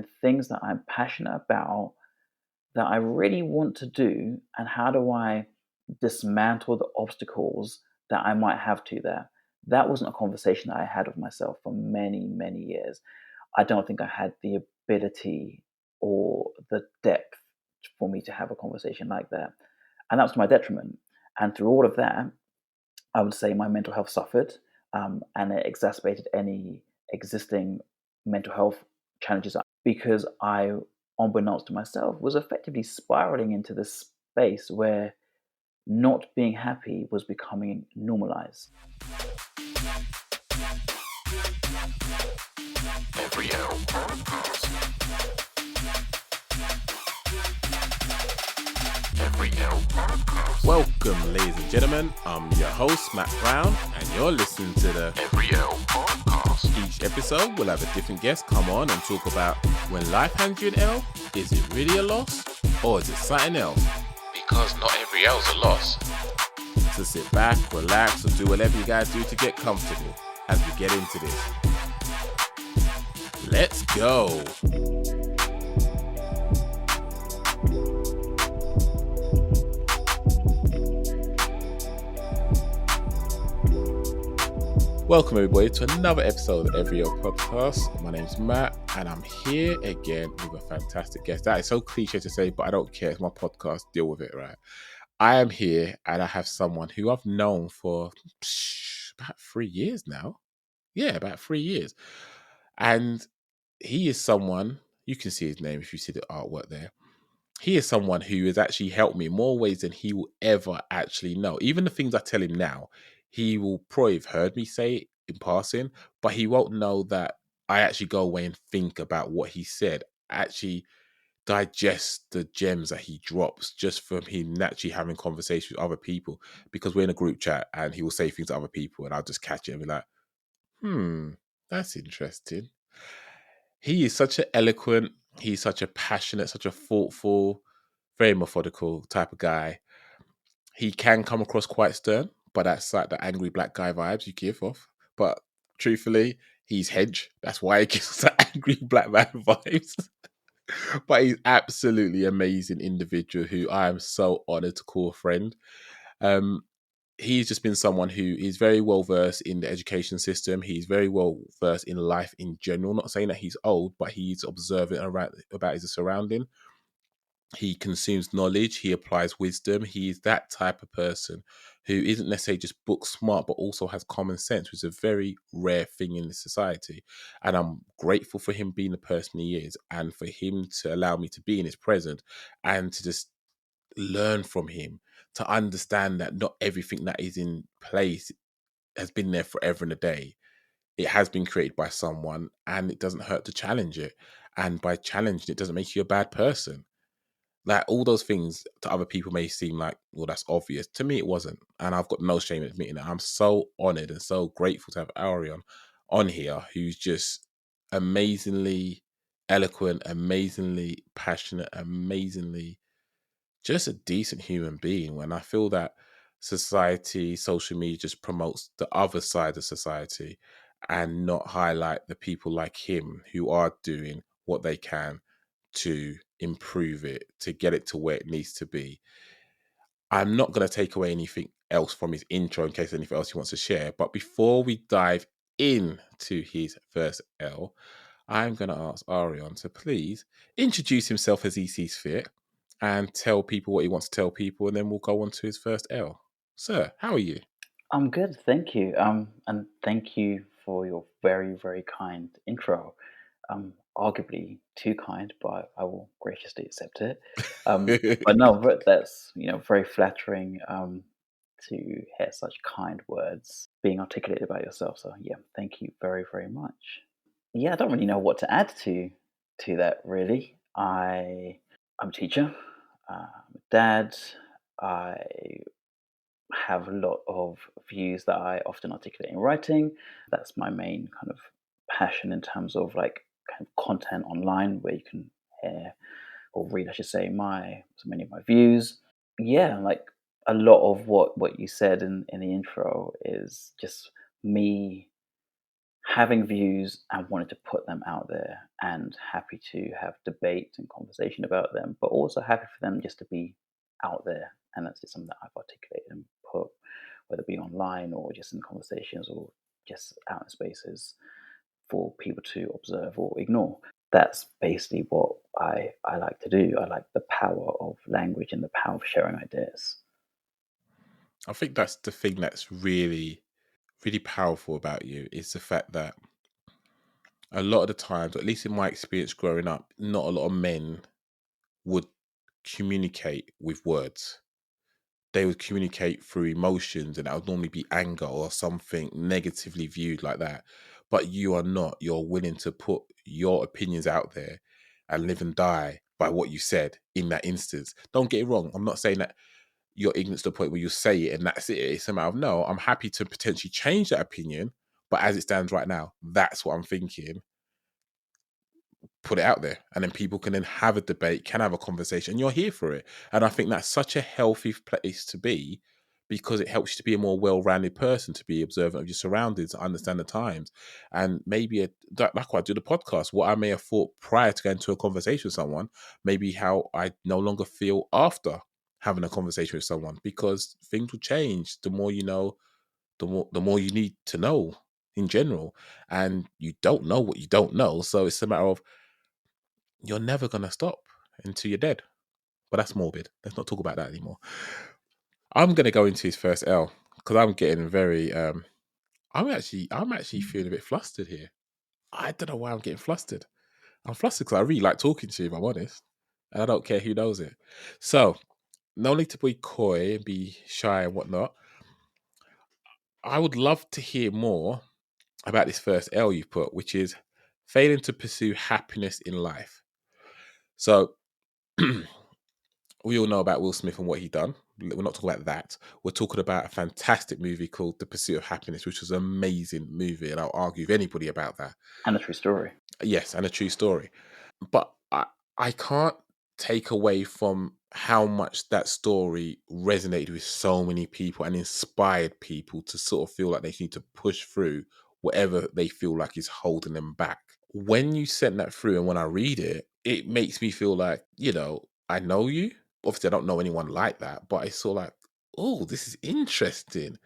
and things that I'm passionate about that I really want to do, and how do I dismantle the obstacles that I might have to there. That wasn't a conversation that I had with myself for many, many years. I don't think I had the ability or the depth for me to have a conversation like that. And that was to my detriment. And through all of that, I would say my mental health suffered, and it exacerbated any existing mental health challenges because I, unbeknownst to myself, was effectively spiraling into this space where not being happy was becoming normalized. Every L podcast. Every L podcast. Welcome, ladies and gentlemen. I'm your host, Matt Brown, and you're listening to the Every L podcast. Each episode, we'll have a different guest come on and talk about when life hands you an L, is it really a loss or is it something else? Because not every L's a loss. So sit back, relax, or do whatever you guys do to get comfortable as we get into this. Let's go. Welcome everybody to another episode of Every Year Podcast. My name's Matt and I'm here again with a fantastic guest. That is so cliche to say, but I don't care. It's my podcast. Deal with it, right? I am here and I have someone who I've known for about 3 years now. Yeah, about 3 years. And he is someone, you can see his name if you see the artwork there. He is someone who has actually helped me in more ways than he will ever actually know. Even the things I tell him now, he will probably have heard me say in passing, but he won't know that I actually go away and think about what he said, actually digest the gems that he drops just from him naturally having conversations with other people, because we're in a group chat and he will say things to other people and I'll just catch it and be like, that's interesting. He is such an eloquent, he's such a passionate, such a thoughtful, very methodical type of guy. He can come across quite stern, but that's like the angry black guy vibes you give off. But truthfully, he's hedge. That's why he gives us the angry black man vibes. But he's absolutely amazing individual who I am so honored to call a friend. He's just been someone who is very well versed in the education system. He's very well versed in life in general. Not saying that he's old, but he's observant about his surrounding. He consumes knowledge. He applies wisdom. He's that type of person who isn't necessarily just book smart, but also has common sense, which is a very rare thing in this society. And I'm grateful for him being the person he is and for him to allow me to be in his presence and to just learn from him, to understand that not everything that is in place has been there forever and a day. It has been created by someone and it doesn't hurt to challenge it. And by challenging it doesn't make you a bad person. Like all those things to other people may seem like, well, that's obvious. To me, it wasn't. And I've got no shame in admitting it. I'm so honored and so grateful to have Arion on here, who's just amazingly eloquent, amazingly passionate, amazingly just a decent human being. When I feel that society, social media just promotes the other side of society and not highlight the people like him who are doing what they can to improve it, to get it to where it needs to be. I'm not going to take away anything else from his intro in case there's anything else he wants to share. But before we dive into his first L, I'm going to ask Arion to please introduce himself as he sees fit and tell people what he wants to tell people, and then we'll go on to his first L. Sir, how are you? I'm good, thank you. And thank you for your very, very kind intro. Arguably too kind, but I will graciously accept it. But no, that's very flattering. To hear such kind words being articulated about yourself. So yeah, thank you very, very much. Yeah, I don't really know what to add to that really. I'm a teacher, I'm a dad. I have a lot of views that I often articulate in writing. That's my main kind of passion in terms of like kind of content online where you can hear or read, I should say, so many of my views. Yeah, like a lot of what you said in the intro is just me having views and wanting to put them out there, and happy to have debate and conversation about them, but also happy for them just to be out there. And that's just something that I've articulated and put, whether it be online or just in conversations or just out in spaces for people to observe or ignore. That's basically what I like to do. I like the power of language and the power of sharing ideas. I think that's the thing that's really, really powerful about you is the fact that a lot of the times, at least in my experience growing up, not a lot of men would communicate with words. They would communicate through emotions, and that would normally be anger or something negatively viewed like that. But you are not. You're willing to put your opinions out there and live and die by what you said in that instance. Don't get it wrong. I'm not saying that you're ignorant to the point where you say it and that's it. It's a matter of no, I'm happy to potentially change that opinion. But as it stands right now, that's what I'm thinking. Put it out there, and then people can then have a debate, can have a conversation, and you're here for it. And I think that's such a healthy place to be, because it helps you to be a more well-rounded person, to be observant of your surroundings, understand the times, and maybe like what I do the podcast, what I may have thought prior to going to a conversation with someone, maybe how I no longer feel after having a conversation with someone, because things will change. The more you know, the more you need to know in general, and you don't know what you don't know, so it's a matter of you're never going to stop until you're dead. But that's morbid. Let's not talk about that anymore. I'm going to go into his first L because I'm getting very. I'm actually feeling a bit flustered here. I don't know why I'm getting flustered. I'm flustered because I really like talking to you, if I'm honest, and I don't care who knows it. So, no need to be coy and be shy and whatnot. I would love to hear more about this first L you put, which is failing to pursue happiness in life. So, we all know about Will Smith and what he done. We're not talking about that. We're talking about a fantastic movie called The Pursuit of Happiness, which was an amazing movie, and I'll argue with anybody about that. And a true story. Yes, and a true story. But I can't take away from how much that story resonated with so many people and inspired people to sort of feel like they need to push through whatever they feel like is holding them back. When you sent that through and when I read it, it makes me feel like, I know you. Obviously, I don't know anyone like that, but it's sort of like, oh, this is interesting,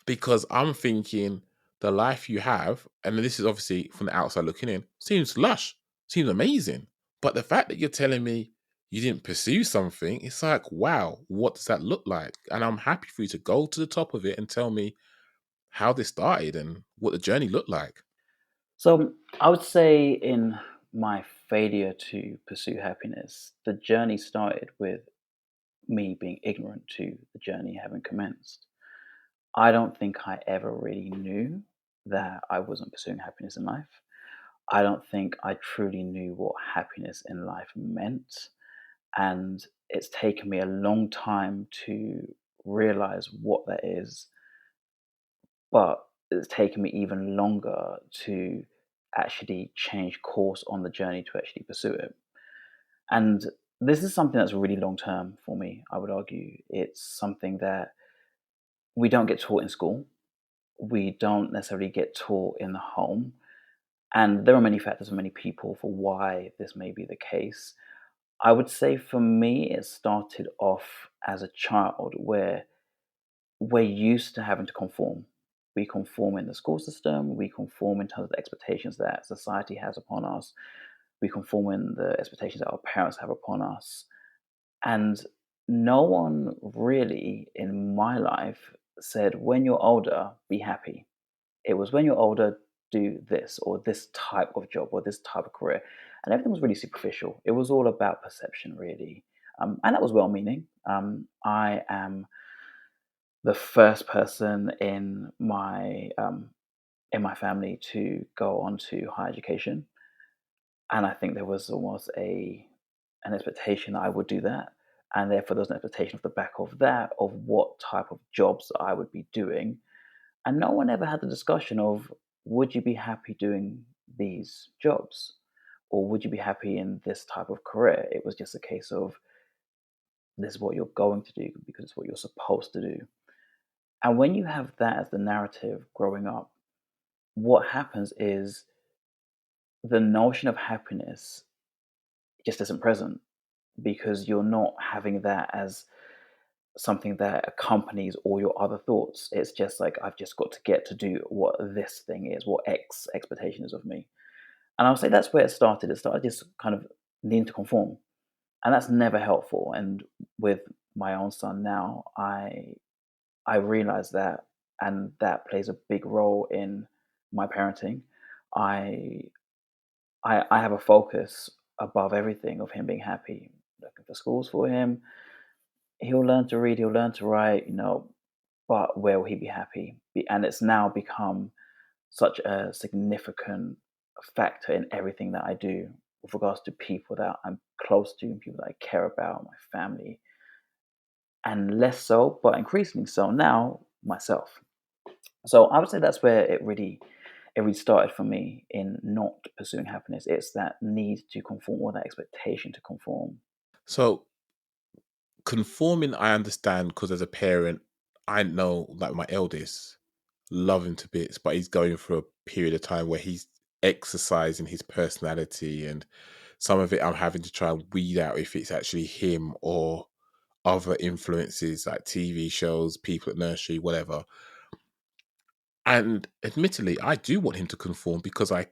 because I'm thinking the life you have, and this is obviously from the outside looking in, seems lush, seems amazing. But the fact that you're telling me you didn't pursue something, it's like, wow, what does that look like? And I'm happy for you to go to the top of it and tell me how this started and what the journey looked like. So I would say in my failure to pursue happiness, the journey started with me being ignorant to the journey having commenced. I don't think I ever really knew that I wasn't pursuing happiness in life. I don't think I truly knew what happiness in life meant. And it's taken me a long time to realize what that is, but it's taken me even longer to actually change course on the journey to actually pursue it. And this is something that's really long term for me, I would argue. It's something that we don't get taught in school. We don't necessarily get taught in the home. And there are many factors and many people for why this may be the case. I would say for me, it started off as a child where we're used to having to conform. We conform in the school system, we conform in terms of the expectations that society has upon us, we conform in the expectations that our parents have upon us. And no one really in my life said, when you're older, be happy. It was when you're older, do this or this type of job or this type of career. And everything was really superficial. It was all about perception, really. And that was well meaning. I am the first person in my family to go on to higher education, and I think there was almost a an expectation that I would do that, and therefore there was an expectation off the back of that of what type of jobs I would be doing, and no one ever had the discussion of would you be happy doing these jobs, or would you be happy in this type of career? It was just a case of this is what you're going to do because it's what you're supposed to do. And when you have that as the narrative growing up, what happens is the notion of happiness just isn't present because you're not having that as something that accompanies all your other thoughts. It's just like, I've just got to get to do what this thing is, what X expectation is of me. And I'll say that's where it started. It started just kind of needing to conform. And that's never helpful. And with my own son now, I realize that, and that plays a big role in my parenting. I I have a focus above everything of him being happy. Looking for schools for him. He'll learn to read, he'll learn to write, but where will he be happy? And it's now become such a significant factor in everything that I do with regards to people that I'm close to and people that I care about, my family, and less so, but increasingly so now, myself. So I would say that's where it really started for me in not pursuing happiness. It's that need to conform or that expectation to conform. So conforming, I understand because as a parent, I know like my eldest, love him to bits, but he's going through a period of time where he's exercising his personality, and some of it I'm having to try and weed out if it's actually him or other influences like TV shows, people at nursery, whatever. And admittedly, I do want him to conform because I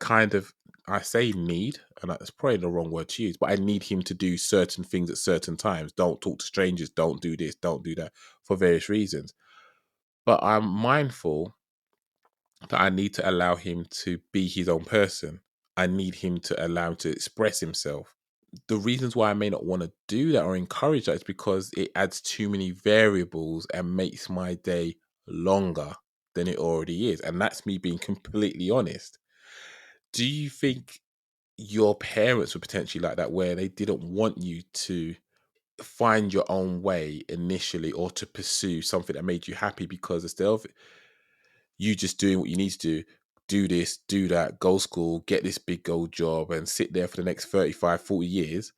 say need, and that's probably the wrong word to use, but I need him to do certain things at certain times. Don't talk to strangers, don't do this, don't do that, for various reasons. But I'm mindful that I need to allow him to be his own person. I need him to allow him to express himself. The reasons why I may not want to do that or encourage that is because it adds too many variables and makes my day longer than it already is. And that's me being completely honest. Do you think your parents were potentially like that, where they didn't want you to find your own way initially or to pursue something that made you happy because instead of you just doing what you need to do this, do that, go school, get this big gold job and sit there for the next 35, 40 years?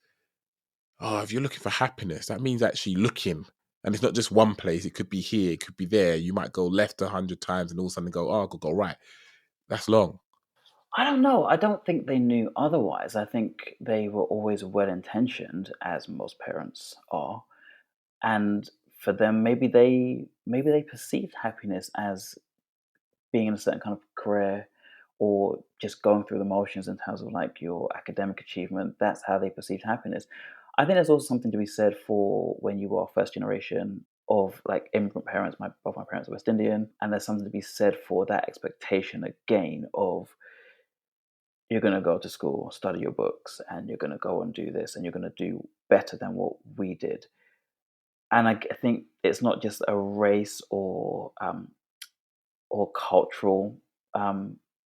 Oh, if you're looking for happiness, that means actually looking. And it's not just one place. It could be here, it could be there. You might go left 100 times and all of a sudden go, oh, I could go right. That's long. I don't know. I don't think they knew otherwise. I think they were always well intentioned, as most parents are. And for them, maybe they perceived happiness as being in a certain kind of career or just going through the motions in terms of like your academic achievement. That's how they perceived happiness. I think there's also something to be said for when you are first generation of like immigrant parents. Both my parents are West Indian, and there's something to be said for that expectation again of you're going to go to school, study your books, and you're going to go and do this, and you're going to do better than what we did. And I think it's not just a race or cultural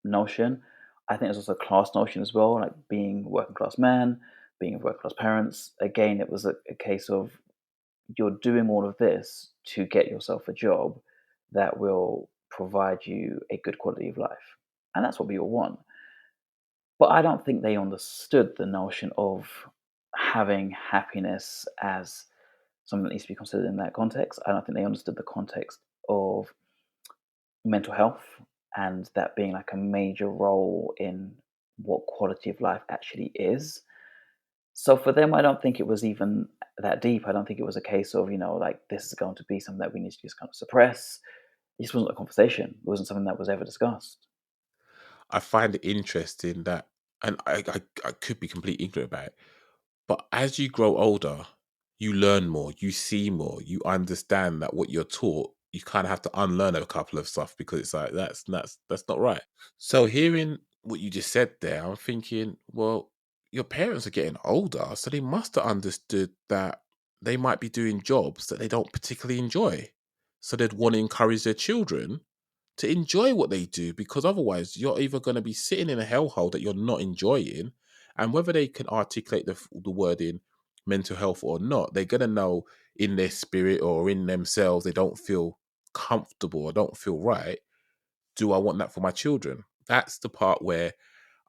notion. I think there's also a class notion as well, like being working class man, being working class parents. Again, it was a case of you're doing all of this to get yourself a job that will provide you a good quality of life. And that's what we all want. But I don't think they understood the notion of having happiness as something that needs to be considered in that context. I don't think they understood the context of mental health and that being like a major role in what quality of life actually is. So for them, I don't think it was even that deep. I don't think it was a case of, like this is going to be something that we need to just kind of suppress. It just wasn't a conversation. It wasn't something that was ever discussed. I find it interesting that, and I could be completely ignorant about it, but as you grow older, you learn more, you see more, you understand that what you're taught, you kind of have to unlearn a couple of stuff because it's like that's not right. So hearing what you just said there, I'm thinking, well, your parents are getting older, so they must have understood that they might be doing jobs that they don't particularly enjoy. So they'd want to encourage their children to enjoy what they do, because otherwise you're either going to be sitting in a hellhole that you're not enjoying, and whether they can articulate the word in mental health or not, they're going to know in their spirit or in themselves they don't feel comfortable or don't feel right. Do I want that for my children? That's the part where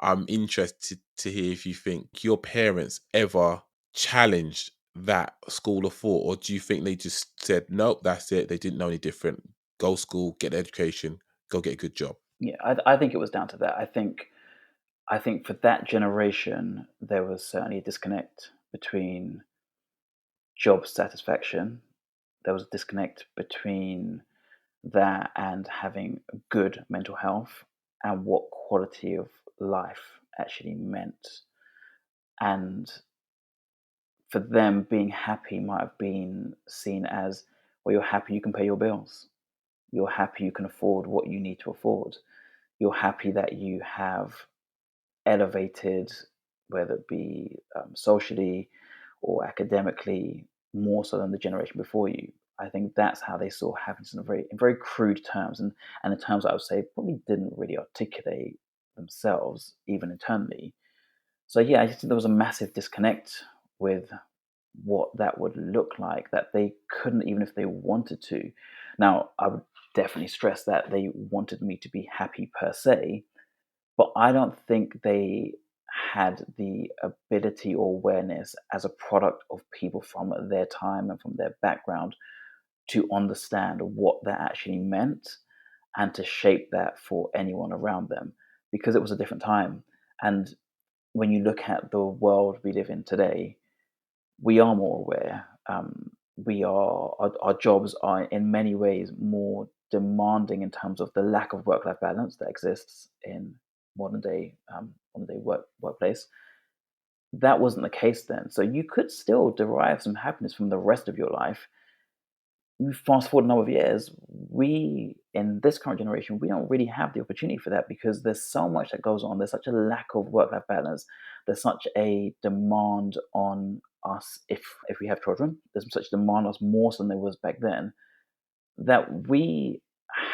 I'm interested to hear if you think your parents ever challenged that school of thought, or do you think they just said, nope, that's it, they didn't know any different, go school, get an education, go get a good job? Yeah, I think it was down to that. I think for that generation, there was certainly a disconnect between job satisfaction. There was a disconnect between that and having good mental health and what quality of life actually meant. And for them, being happy might have been seen as, well, you're happy you can pay your bills. You're happy you can afford what you need to afford. You're happy that you have elevated, whether it be socially or academically, more so than the generation before you. I think that's how they saw happiness in very crude terms, and in terms that I would say probably didn't really articulate themselves even internally. So yeah, I just think there was a massive disconnect with what that would look like that they couldn't, even if they wanted to. Now, I would definitely stress that they wanted me to be happy per se, but I don't think they had the ability or awareness as a product of people from their time and from their background to understand what that actually meant and to shape that for anyone around them, because it was a different time. And when you look at the world we live in today, we are more aware. Our jobs are in many ways more demanding in terms of the lack of work-life balance that exists in modern day workplace. That wasn't the case then. So you could still derive some happiness from the rest of your life. You fast forward a number of years, we in this current generation, we don't really have the opportunity for that because there's so much that goes on. There's such a lack of work-life balance. There's such a demand on us if we have children. There's such demand on us more so than there was back then, that we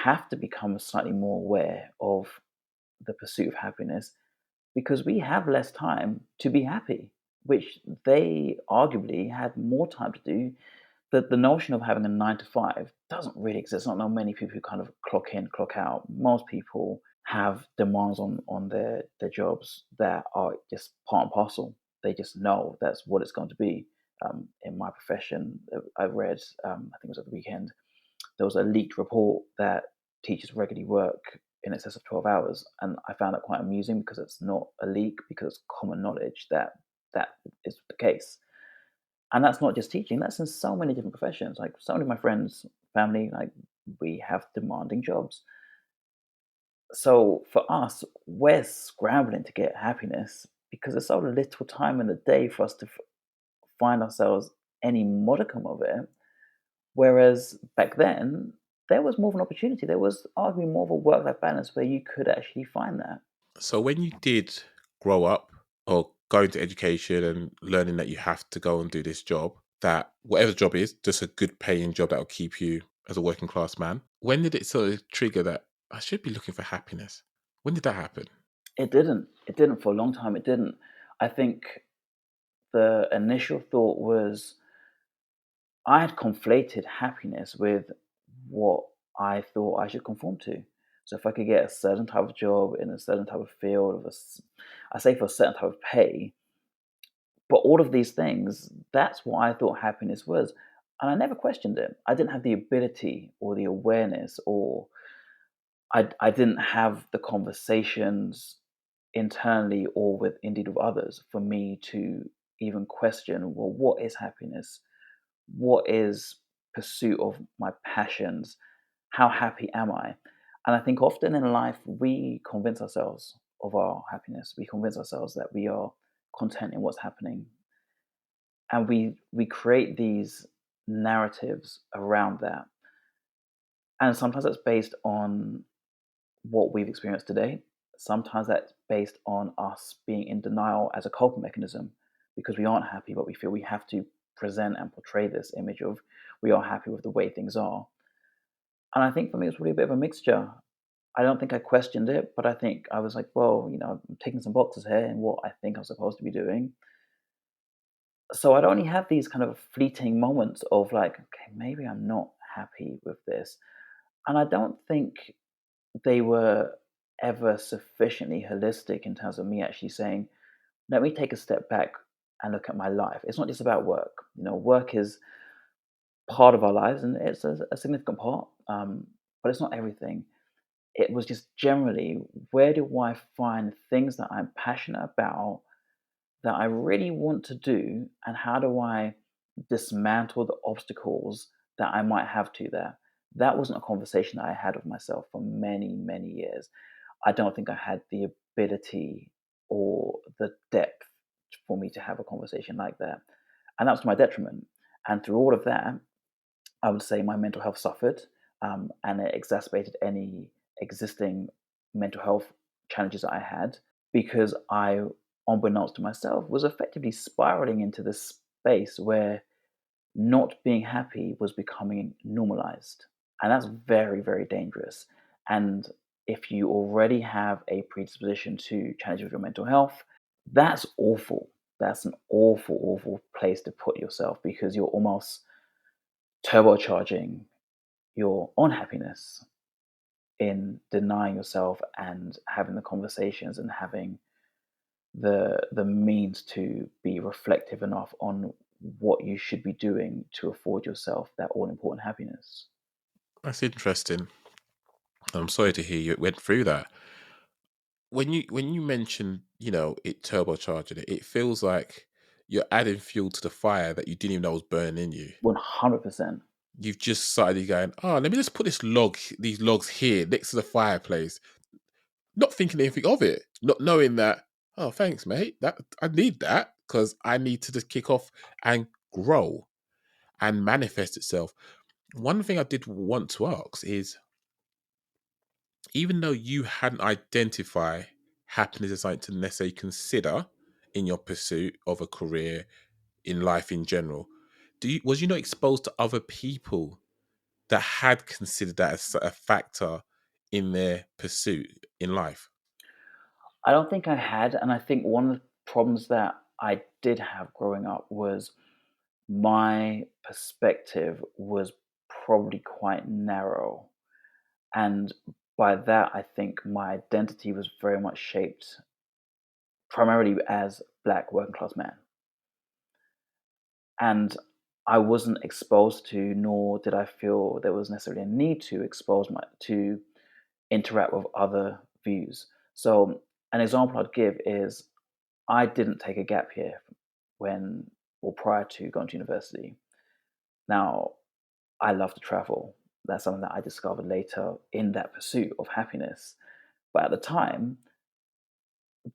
have to become slightly more aware of the pursuit of happiness because we have less time to be happy, which they arguably had more time to do. The notion of having a 9 to 5 doesn't really exist. Not many people who kind of clock in, clock out. Most people have demands on their jobs that are just part and parcel. They just know that's what it's going to be. In my profession, I read, I think it was at the weekend, there was a leaked report that teachers regularly work in excess of 12 hours. And I found that quite amusing because it's not a leak, because it's common knowledge that that is the case. And that's not just teaching, that's in so many different professions. Like so many of my friends, family, like we have demanding jobs. So for us, we're scrambling to get happiness because there's so little time in the day for us to find ourselves any modicum of it. Whereas back then, there was more of an opportunity. There was arguably more of a work-life balance where you could actually find that. So when you did grow up or go into education and learning that you have to go and do this job, that whatever the job is, just a good paying job that will keep you as a working class man, when did it sort of trigger that I should be looking for happiness? When did that happen? It didn't. It didn't for a long time. It didn't. I think the initial thought was I had conflated happiness with what I thought I should conform to. So if I could get a certain type of job in a certain type of field, I say for a certain type of pay, but all of these things, that's what I thought happiness was. And I never questioned it. I didn't have the ability or the awareness, or I didn't have the conversations internally or with indeed with others for me to even question, well, what is happiness? What is pursuit of my passions? How happy am I? And I think often in life we convince ourselves of our happiness. We convince ourselves that we are content in what's happening, and we create these narratives around that. And sometimes that's based on what we've experienced today. Sometimes that's based on us being in denial as a coping mechanism because we aren't happy, but we feel we have to present and portray this image of we are happy with the way things are. And I think for me, it was really a bit of a mixture. I don't think I questioned it, but I think I was like, well, I'm taking some boxes here in what I think I'm supposed to be doing. So I'd only have these kind of fleeting moments of like, okay, maybe I'm not happy with this. And I don't think they were ever sufficiently holistic in terms of me actually saying, let me take a step back and look at my life. It's not just about work. Work is part of our lives and it's a significant part, but it's not everything. it was just generally, where do I find things that I'm passionate about, that I really want to do, and how do I dismantle the obstacles that I might have to there? That wasn't a conversation that I had with myself for many, many years. I don't think I had the ability or the depth for me to have a conversation like that. And that was to my detriment. And through all of that, I would say my mental health suffered, and it exacerbated any existing mental health challenges that I had, because I, unbeknownst to myself, was effectively spiraling into this space where not being happy was becoming normalized. And that's very, very dangerous. And if you already have a predisposition to challenges with your mental health, that's awful. That's an awful, awful place to put yourself, because you're almost turbocharging your unhappiness in denying yourself and having the conversations and having the means to be reflective enough on what you should be doing to afford yourself that all important happiness. That's interesting. I'm sorry to hear you went through that. When you mentioned, it turbocharging it feels like you're adding fuel to the fire that you didn't even know was burning in you. 100%. You've just started going, oh, let me just put these logs here next to the fireplace, not thinking anything of it, not knowing that, oh, thanks, mate. That I need that because I need to just kick off and grow and manifest itself. One thing I did want to ask is, even though you hadn't identified happiness as something to necessarily consider in your pursuit of a career in life in general, was you not exposed to other people that had considered that as a factor in their pursuit in life? I don't think I had, and I think one of the problems that I did have growing up was my perspective was probably quite narrow. And by that, I think my identity was very much shaped primarily as Black working class man. And I wasn't exposed to, nor did I feel there was necessarily a need to to interact with other views. So an example I'd give is, I didn't take a gap year when or prior to going to university. Now, I love to travel. That's something that I discovered later in that pursuit of happiness. But at the time,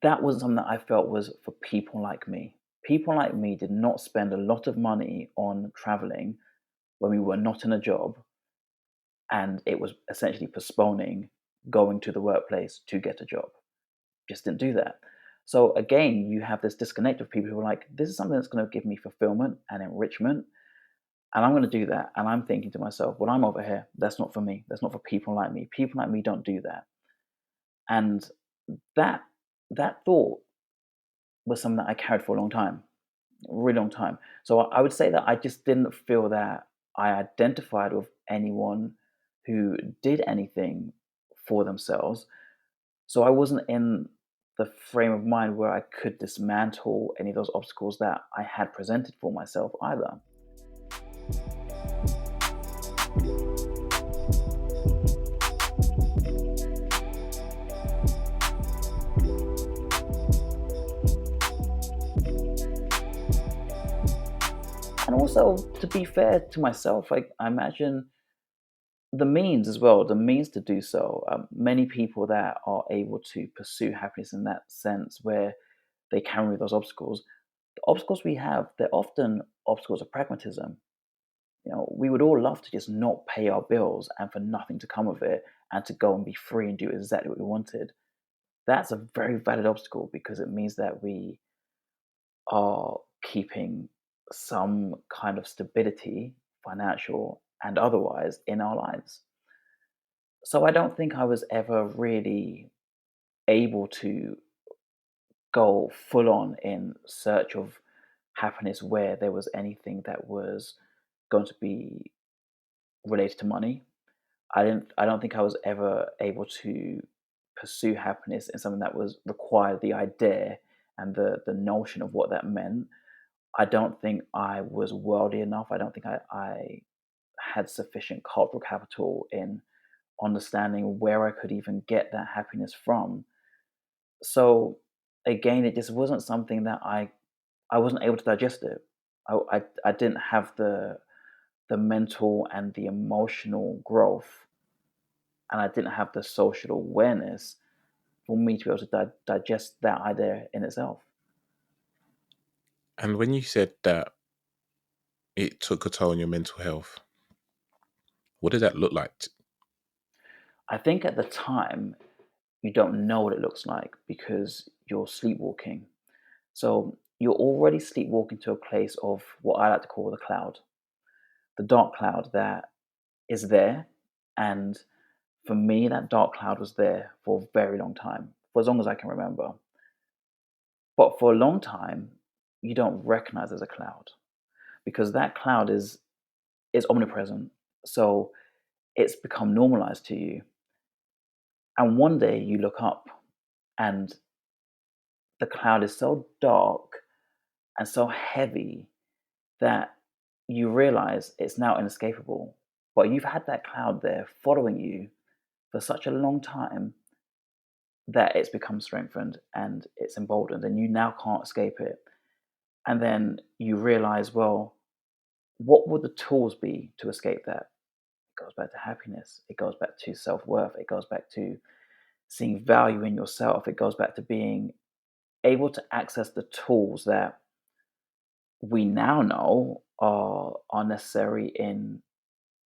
that wasn't something that I felt was for people like me. People like me did not spend a lot of money on traveling when we were not in a job, and it was essentially postponing going to the workplace to get a job. Just didn't do that. So again, you have this disconnect of people who are like, this is something that's going to give me fulfillment and enrichment, and I'm going to do that. And I'm thinking to myself, well, I'm over here. That's not for me. That's not for people like me. People like me don't do that. And that that thought was something that I carried for a long time, a really long time. So I would say that I just didn't feel that I identified with anyone who did anything for themselves. So I wasn't in the frame of mind where I could dismantle any of those obstacles that I had presented for myself either. And also, to be fair to myself, I imagine the means as well, the means to do so. Many people that are able to pursue happiness in that sense, where they can remove those obstacles, the obstacles we have, they're often obstacles of pragmatism. We would all love to just not pay our bills and for nothing to come of it, and to go and be free and do exactly what we wanted. That's a very valid obstacle, because it means that we are keeping some kind of stability, financial and otherwise, in our lives. So I don't think I was ever really able to go full on in search of happiness where there was anything that was going to be related to money. I don't think I was ever able to pursue happiness in something that was required the idea and the notion of what that meant. I don't think I was worldly enough. I don't think I had sufficient cultural capital in understanding where I could even get that happiness from. So again, it just wasn't something that I wasn't able to digest it. I didn't have the mental and the emotional growth, and I didn't have the social awareness for me to be able to digest that idea in itself. And when you said that it took a toll on your mental health, what did that look like? I think at the time you don't know what it looks like because you're sleepwalking. So you're already sleepwalking to a place of what I like to call the cloud, the dark cloud that is there. And for me, that dark cloud was there for a very long time, for as long as I can remember. But for a long time, you don't recognize as a cloud because that cloud is omnipresent. So it's become normalized to you. And one day you look up and the cloud is so dark and so heavy that you realize it's now inescapable. But you've had that cloud there following you for such a long time that it's become strengthened and it's emboldened, and you now can't escape it. And then you realize, well, what would the tools be to escape that? It goes back to happiness, it goes back to self worth, it goes back to seeing value in yourself, it goes back to being able to access the tools that we now know are necessary in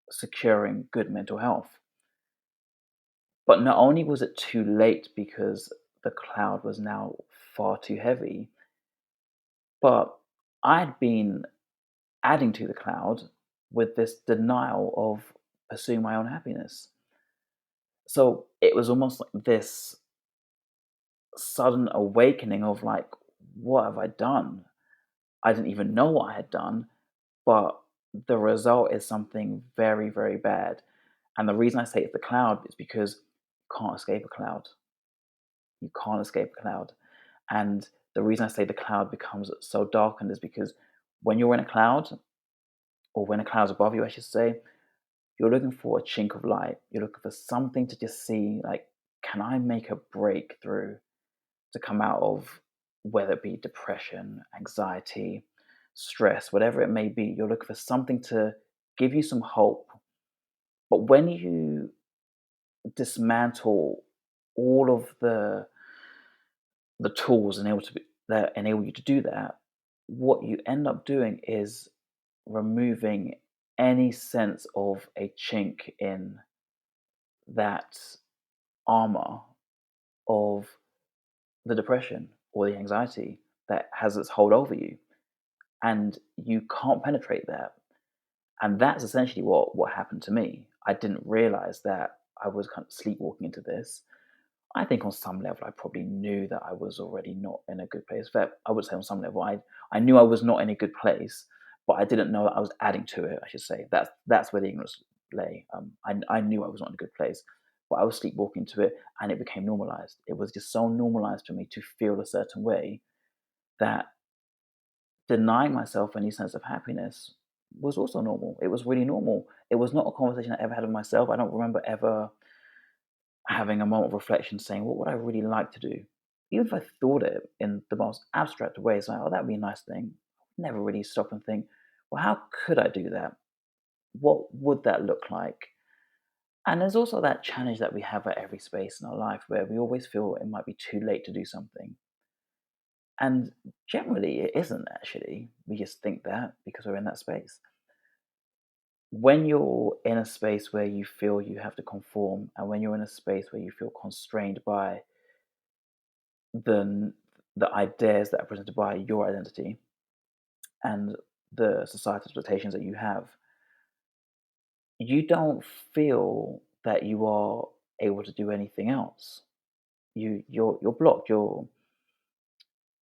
securing good mental health. But not only was it too late because the cloud was now far too heavy, but I'd been adding to the cloud with this denial of pursuing my own happiness. So it was almost like this sudden awakening of like, what have I done? I didn't even know what I had done, but the result is something very, very bad. And the reason I say it's the cloud is because you can't escape a cloud. You can't escape a cloud. And the reason I say the cloud becomes so darkened is because when you're in a cloud, or when a cloud's above you, I should say, you're looking for a chink of light. You're looking for something to just see, like, can I make a breakthrough to come out of whether it be depression, anxiety, stress, whatever it may be? You're looking for something to give you some hope. But when you dismantle all of the tools that enable you to do that, what you end up doing is removing any sense of a chink in that armor of the depression or the anxiety that has its hold over you, and you can't penetrate that. And that's essentially what happened to me. I didn't realize that I was kind of sleepwalking into this. I think on some level, I probably knew that I was already not in a good place. In fact, I would say on some level, I knew I was not in a good place, but I didn't know that I was adding to it. I should say that's where the ignorance lay. I knew I was not in a good place, but I was sleepwalking to it, and it became normalized. It was just so normalized for me to feel a certain way that denying myself any sense of happiness was also normal. It was really normal. It was not a conversation I ever had with myself. I don't remember ever having a moment of reflection saying, what would I really like to do? Even if I thought it in the most abstract way, it's like, oh, that would be a nice thing. Never really stop and think, well, how could I do that? What would that look like? And there's also that challenge that we have at every space in our life where we always feel it might be too late to do something. And generally, it isn't actually. We just think that because we're in that space. When you're in a space where you feel you have to conform, and when you're in a space where you feel constrained by the the ideas that are presented by your identity and the societal expectations that you have, you don't feel that you are able to do anything else. You're blocked. You're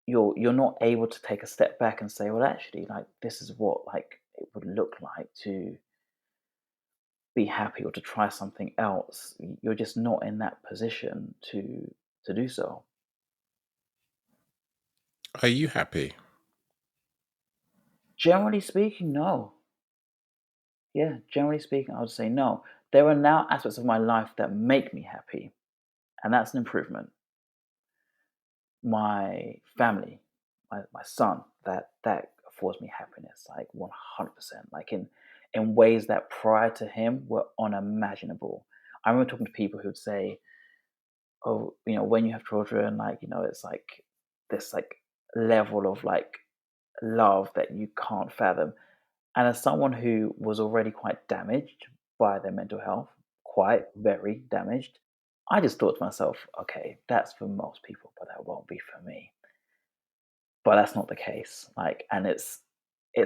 not able to take a step back and say, well, actually, like this is what like it would look like to be happy or to try something else. You're just not in that position to do so. Are you happy? Generally speaking, no. Yeah, generally speaking, I would say no. There are now aspects of my life that make me happy, and that's an improvement. My family, my son, that affords me happiness, like 100%, like in ways that prior to him were unimaginable. I remember talking to people who would say, "Oh, when you have children, like it's like this like level of like love that you can't fathom." And as someone who was already quite damaged by their mental health, quite very damaged, I just thought to myself, okay, that's for most people, but that won't be for me. But that's not the case. Like, and it's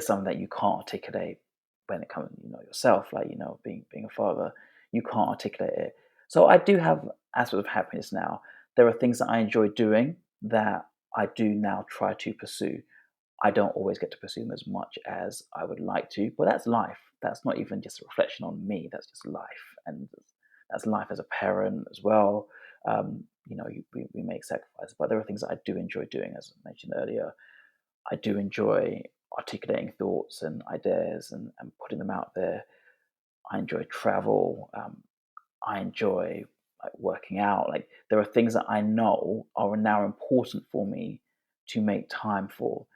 something that you can't articulate when it comes, yourself, like, being a father, you can't articulate it. So I do have aspects of happiness now. There are things that I enjoy doing that I do now try to pursue. I don't always get to pursue them as much as I would like to, but that's life. That's not even just a reflection on me. That's just life, and that's life as a parent as well. We make sacrifices, but there are things that I do enjoy doing, as I mentioned earlier. I do enjoy articulating thoughts and ideas and putting them out there. I enjoy travel. I enjoy like working out. Like there are things that I know are now important for me to make time for.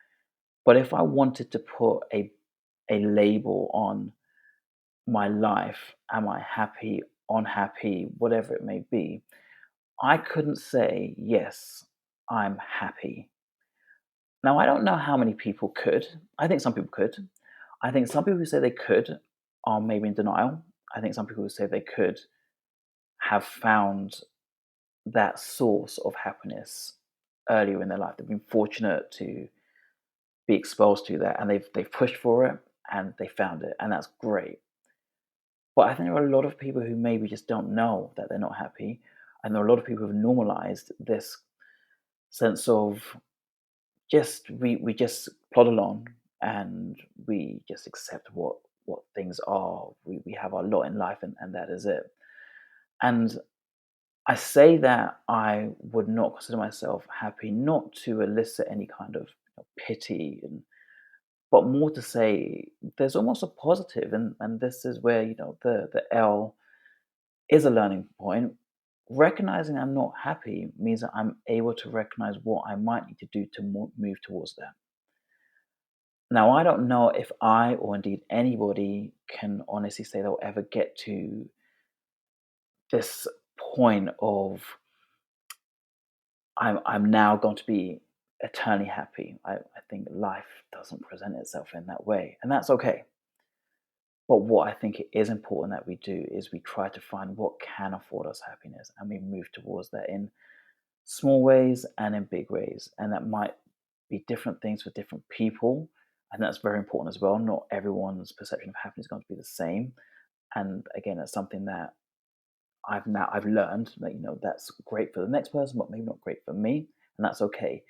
But if I wanted to put a label on my life, am I happy, unhappy, whatever it may be, I couldn't say, yes, I'm happy. Now, I don't know how many people could. I think some people could. I think some people who say they could are maybe in denial. I think some people who say they could have found that source of happiness earlier in their life. They've been fortunate to be exposed to that, and they've pushed for it and they found it, and that's great. But I think there are a lot of people who maybe just don't know that they're not happy, and there are a lot of people who've normalized this sense of just we just plod along and we just accept what things are. We have our lot in life, and that is it. And I say that I would not consider myself happy, not to elicit any kind of pity but more to say there's almost a positive, and this is where the L is a learning point. Recognizing I'm not happy means that I'm able to recognize what I might need to do to move towards that. Now, I don't know if I or indeed anybody can honestly say they'll ever get to this point of I'm now going to be eternally happy. I think life doesn't present itself in that way, and that's okay. But what I think it is important that we do is we try to find what can afford us happiness, and we move towards that in small ways and in big ways. And that might be different things for different people. And that's very important as well. Not everyone's perception of happiness is going to be the same. And again, that's something that I've learned that that's great for the next person, but maybe not great for me, and that's okay.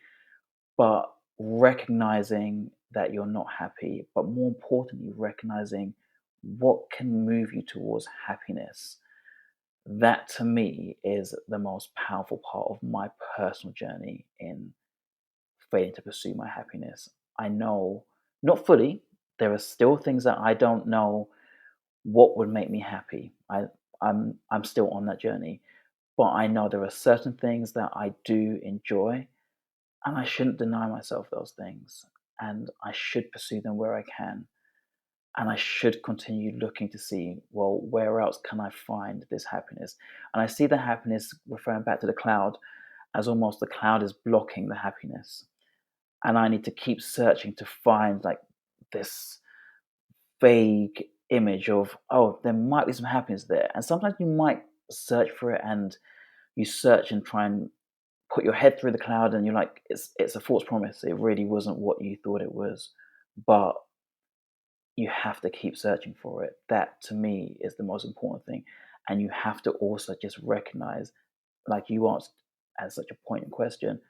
But recognizing that you're not happy, but more importantly, recognizing what can move you towards happiness. That to me is the most powerful part of my personal journey in failing to pursue my happiness. I know, not fully, there are still things that I don't know what would make me happy. I'm still on that journey, but I know there are certain things that I do enjoy, and I shouldn't deny myself those things, and I should pursue them where I can, and I should continue looking to see, well, where else can I find this happiness? And I see the happiness, referring back to the cloud, as almost the cloud is blocking the happiness, and I need to keep searching to find like this vague image of, oh, there might be some happiness there. And sometimes you might search for it, and you search and try and put your head through the cloud, and you're like, it's a false promise. It really wasn't what you thought it was. But you have to keep searching for it. That to me is the most important thing. And you have to also just recognize, like you asked as such a poignant question,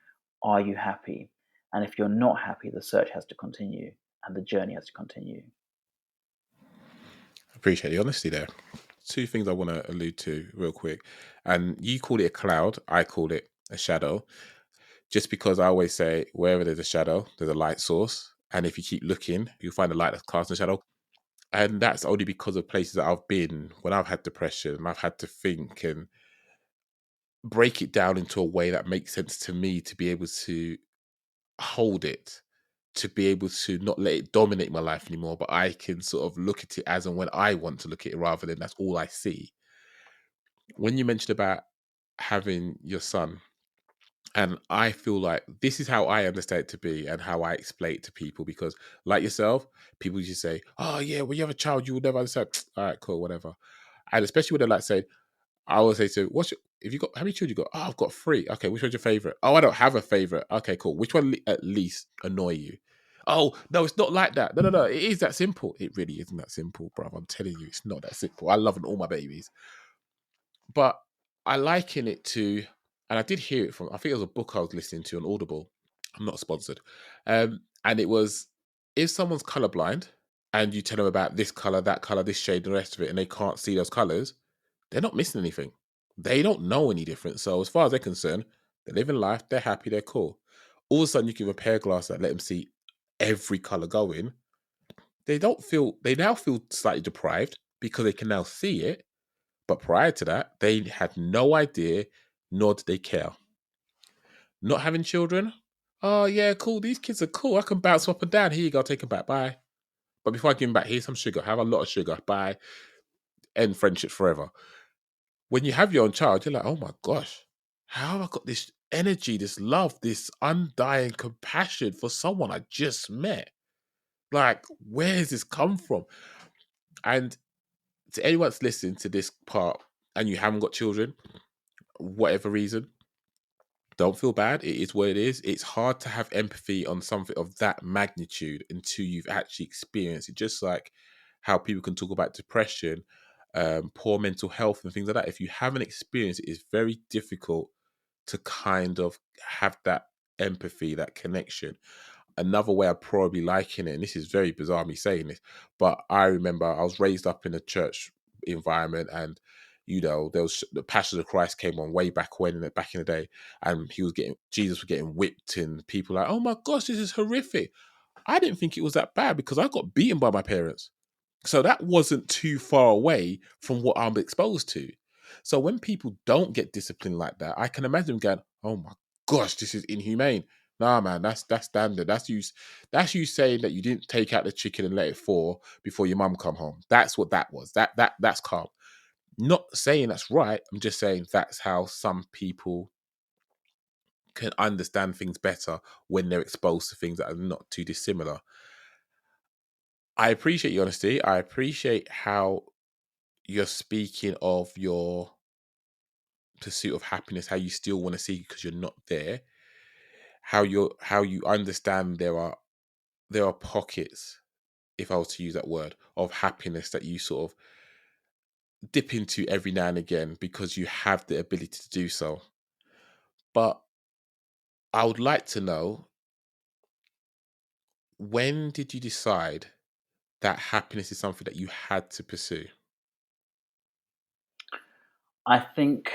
are you happy? And if you're not happy, the search has to continue and the journey has to continue. Appreciate the honesty there. Two things I want to allude to real quick. And you call it a cloud, I call it a shadow. Just because I always say wherever there's a shadow, there's a light source. And if you keep looking, you'll find a light that's casting a shadow. And that's only because of places that I've been when I've had depression and I've had to think and break it down into a way that makes sense to me to be able to hold it, to be able to not let it dominate my life anymore, but I can sort of look at it as and when I want to look at it rather than that's all I see. When you mentioned about having your son, and I feel like this is how I understand it to be and how I explain it to people because, like yourself, people just say, "Oh yeah, when you have a child, you will never understand." All right, cool, whatever. And especially when they're like saying, I always say to, "What's your, if you got how many children you got?" "Oh, I've got 3." "Okay, which one's your favorite?" "Oh, I don't have a favorite." "Okay, cool. Which one at least annoy you?" "Oh, no, it's not like that. No, no, no. It is that simple." It really isn't that simple, bro. I'm telling you, it's not that simple. I love all my babies, but I liken it to, and I did hear it from, I think it was a book I was listening to on Audible. I'm not sponsored, and it was, if someone's colorblind and you tell them about this color, this shade, and the rest of it, and they can't see those colors, they're not missing anything. They don't know any different. So as far as they're concerned, they're living life, they're happy, they're cool. All of a sudden, you give a pair of glasses that let them see every color going. They now feel slightly deprived because they can now see it. But prior to that, they had no idea, nor did they care. Not having children, oh yeah, cool. These kids are cool. I can bounce up and down. Here you go, take them back. Bye. But before I give them back, here's some sugar. Have a lot of sugar. Bye. End friendship forever. When you have your own child, you're like, oh my gosh, how have I got this energy, this love, this undying compassion for someone I just met? Like, where has this come from? And to anyone that's listening to this part and you haven't got children, whatever reason, don't feel bad. It is what it is. It's hard to have empathy on something of that magnitude until you've actually experienced it. Just like how people can talk about depression, poor mental health, and things like that. If you haven't experienced it, it's very difficult to kind of have that empathy, that connection. Another way I probably liken it, and this is very bizarre me saying this, but I remember I was raised up in a church environment, and there was the Passion of Christ came on way back back in the day, and Jesus was getting whipped, and people were like, oh my gosh, this is horrific. I didn't think it was that bad because I got beaten by my parents. So that wasn't too far away from what I'm exposed to. So when people don't get disciplined like that, I can imagine them going, "Oh my gosh, this is inhumane." Nah, man, that's standard. That's you saying that you didn't take out the chicken and let it fall before your mum come home. That's what that was. That's calm. Not saying that's right. I'm just saying that's how some people can understand things better when they're exposed to things that are not too dissimilar. I appreciate your honesty. I appreciate how you're speaking of your pursuit of happiness, how you still want to see because you're not there, how you understand there are pockets, if I was to use that word, of happiness that you sort of dip into every now and again because you have the ability to do so. But I would like to know, when did you decide that happiness is something that you had to pursue? I think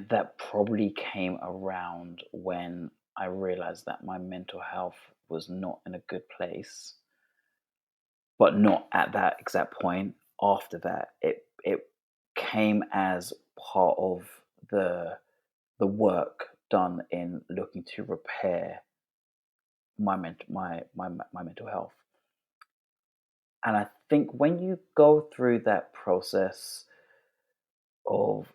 that probably came around when I realized that my mental health was not in a good place, but not at that exact point. After that, it came as part of the the work done in looking to repair my mental health. And I think when you go through that process of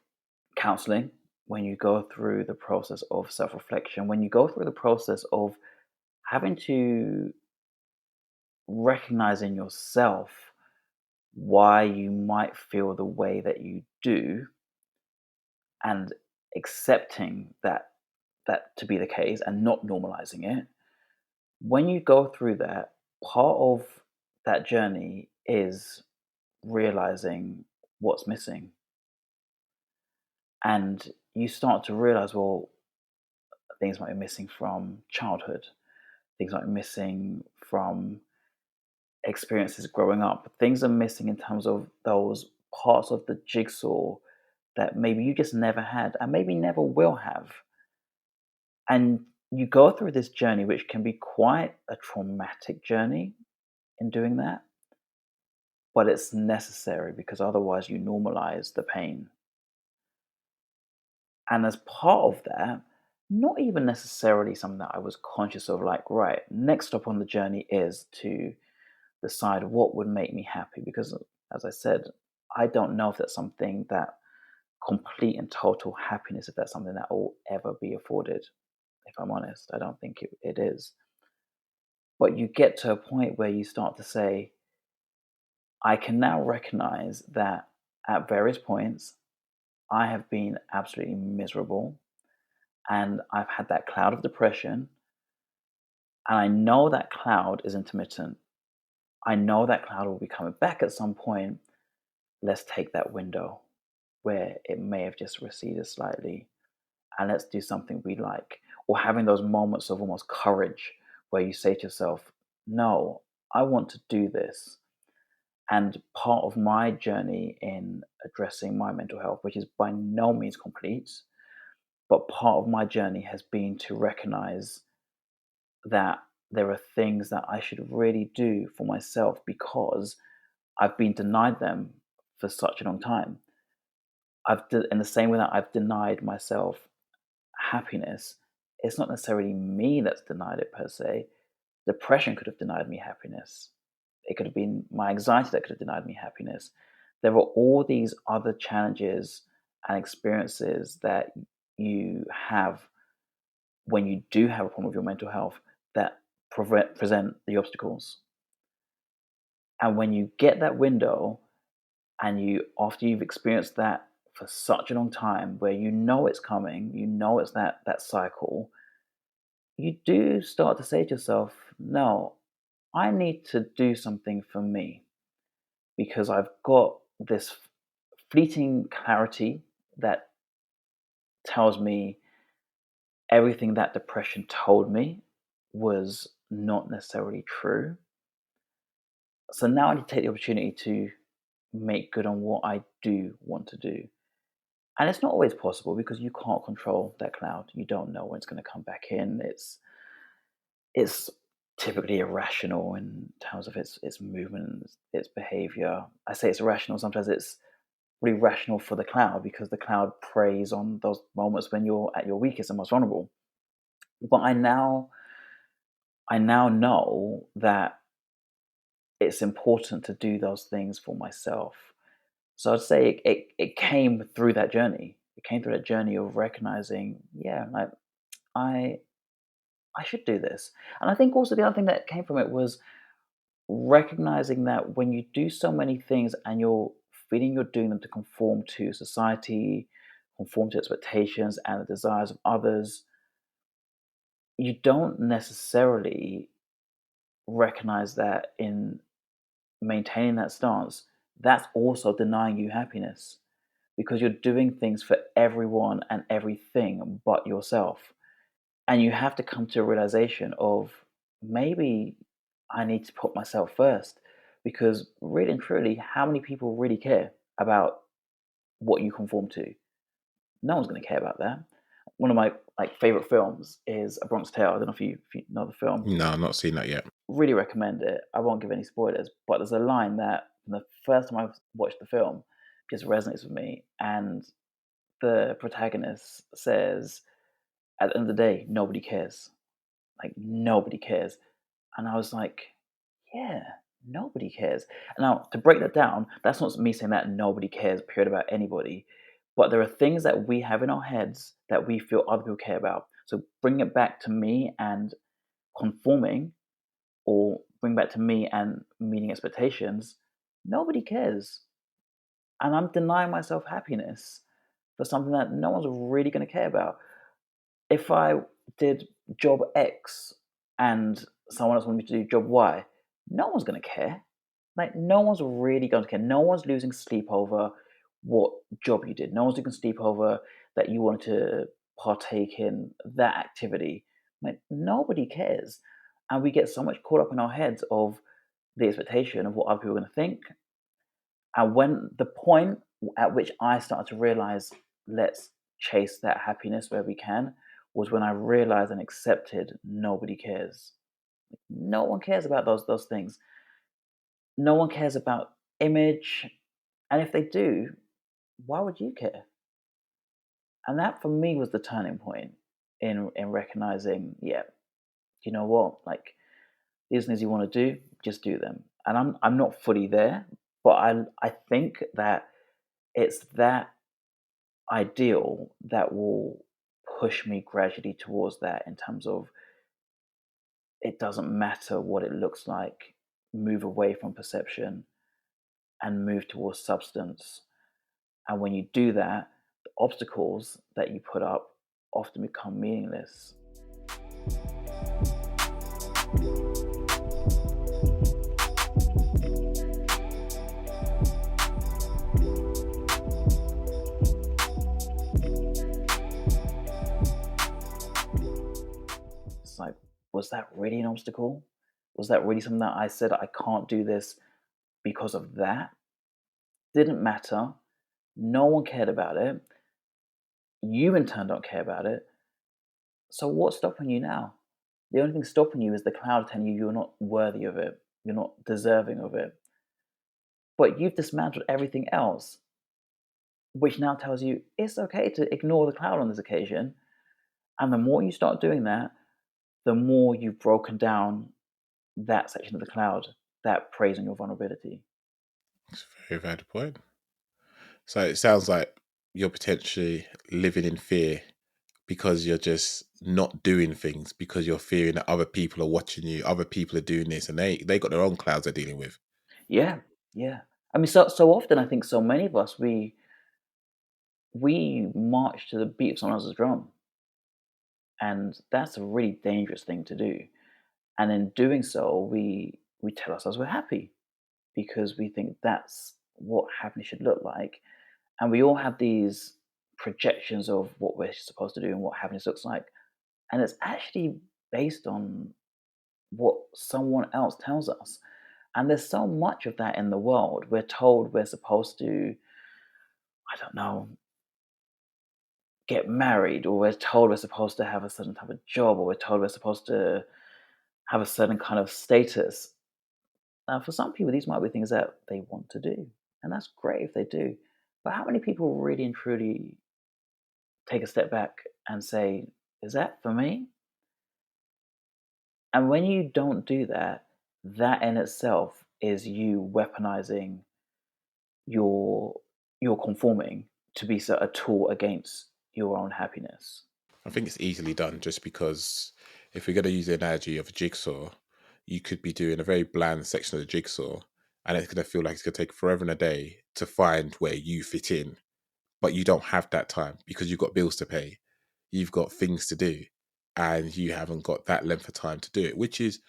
counseling, when you go through the process of self reflection, when you go through the process of having to recognize in yourself why you might feel the way that you do and accepting that to be the case and not normalizing it, when you go through that, part of that journey is realizing what's missing. And you start to realize, well, things might be missing from childhood, things might be missing from experiences growing up, things are missing in terms of those parts of the jigsaw that maybe you just never had and maybe never will have. And you go through this journey, which can be quite a traumatic journey in doing that. but it's necessary because otherwise you normalize the pain. And as part of that, not even necessarily something that I was conscious of, like, right, next stop on the journey is to decide what would make me happy. Because, as I said, I don't know if that's something that complete and total happiness, if that's something that will ever be afforded. If I'm honest, I don't think it is. But you get to a point where you start to say, I can now recognize that at various points, I have been absolutely miserable and I've had that cloud of depression. And I know that cloud is intermittent. I know that cloud will be coming back at some point. Let's take that window where it may have just receded slightly and let's do something we like. Or having those moments of almost courage where you say to yourself, no, I want to do this. And part of my journey in addressing my mental health, which is by no means complete, but part of my journey has been to recognize that there are things that I should really do for myself because I've been denied them for such a long time. In the same way that I've denied myself happiness, it's not necessarily me that's denied it per se. Depression could have denied me happiness. It could have been my anxiety that could have denied me happiness. There were all these other challenges and experiences that you have when you do have a problem with your mental health that present the obstacles. And when you get that window and after you've experienced that for such a long time where you know it's coming, you know it's that cycle, you do start to say to yourself, no, I need to do something for me because I've got this fleeting clarity that tells me everything that depression told me was not necessarily true. So now I need to take the opportunity to make good on what I do want to do. And it's not always possible because you can't control that cloud. You don't know when it's going to come back in. It's typically irrational in terms of its movement, its behavior. I say it's irrational. Sometimes it's really rational for the cloud because the cloud preys on those moments when you're at your weakest and most vulnerable. But I now know that it's important to do those things for myself. So I'd say it came through that journey. It came through that journey of recognizing, yeah, like I I should do this. And I think also the other thing that came from it was recognizing that when you do so many things and you're feeling you're doing them to conform to society, conform to expectations and the desires of others, you don't necessarily recognize that in maintaining that stance, that's also denying you happiness because you're doing things for everyone and everything but yourself. And you have to come to a realization of maybe I need to put myself first because really and truly, how many people really care about what you conform to? No one's going to care about that. One of my favorite films is A Bronx Tale. I don't know if you know the film. No, I've not seen that yet. Really recommend it. I won't give any spoilers, but there's a line that from the first time I watched the film just resonates with me, and the protagonist says, "At the end of the day, nobody cares. Like nobody cares." And I was like, "Yeah, nobody cares." And now to break that down, that's not me saying that nobody cares, period, about anybody. But there are things that we have in our heads that we feel other people care about. So bring it back to me and conforming or bring back to me and meeting expectations, nobody cares. And I'm denying myself happiness for something that no one's really going to care about. If I did job X and someone else wanted me to do job Y, no one's going to care. Like, no one's really going to care. No one's losing sleep over what job you did. No one's losing sleep over that you wanted to partake in that activity. Like, nobody cares. And we get so much caught up in our heads of the expectation of what other people are going to think. And when the point at which I started to realize, let's chase that happiness where we can, was when I realized and accepted nobody cares. No one cares about those things. No one cares about image? And if they do, why would you care? And that for me was the turning point in recognizing, yeah, you know what, like these things you want to do, just do them. And I'm not fully there, but I think that it's that ideal that will push me gradually towards that, in terms of it doesn't matter what it looks like, move away from perception and move towards substance. And when you do that, the obstacles that you put up often become meaningless. It's like, was that really an obstacle? Was that really something that I said I can't do this because of that? Didn't matter. No one cared about it. You in turn don't care about it. So what's stopping you now? The only thing stopping you is the cloud telling you you're not worthy of it. You're not deserving of it. But you've dismantled everything else, which now tells you it's okay to ignore the cloud on this occasion. And the more you start doing that, the more you've broken down that section of the cloud that preys on your vulnerability. It's a very valid point. So it sounds like you're potentially living in fear because you're just not doing things because you're fearing that other people are watching you, other people are doing this, and they got their own clouds they're dealing with. Yeah, yeah. I mean, so often I think so many of us we march to the beat of someone else's drum, and that's a really dangerous thing to do. And in doing so, we tell ourselves we're happy because we think that's what happiness should look like. And we all have these projections of what we're supposed to do and what happiness looks like. And it's actually based on what someone else tells us. And there's so much of that in the world. We're told we're supposed to, I don't know, get married, or we're told we're supposed to have a certain type of job, or we're told we're supposed to have a certain kind of status. Now, for some people, these might be things that they want to do, and that's great if they do. But how many people really and truly take a step back and say, is that for me? And when you don't do that, that in itself is you weaponizing your conforming to be a tool against your own happiness. I think it's easily done just because if we're going to use the analogy of a jigsaw, you could be doing a very bland section of the jigsaw and it's going to feel like it's going to take forever and a day to find where you fit in. But you don't have that time because you've got bills to pay, you've got things to do, and you haven't got that length of time to do it, which is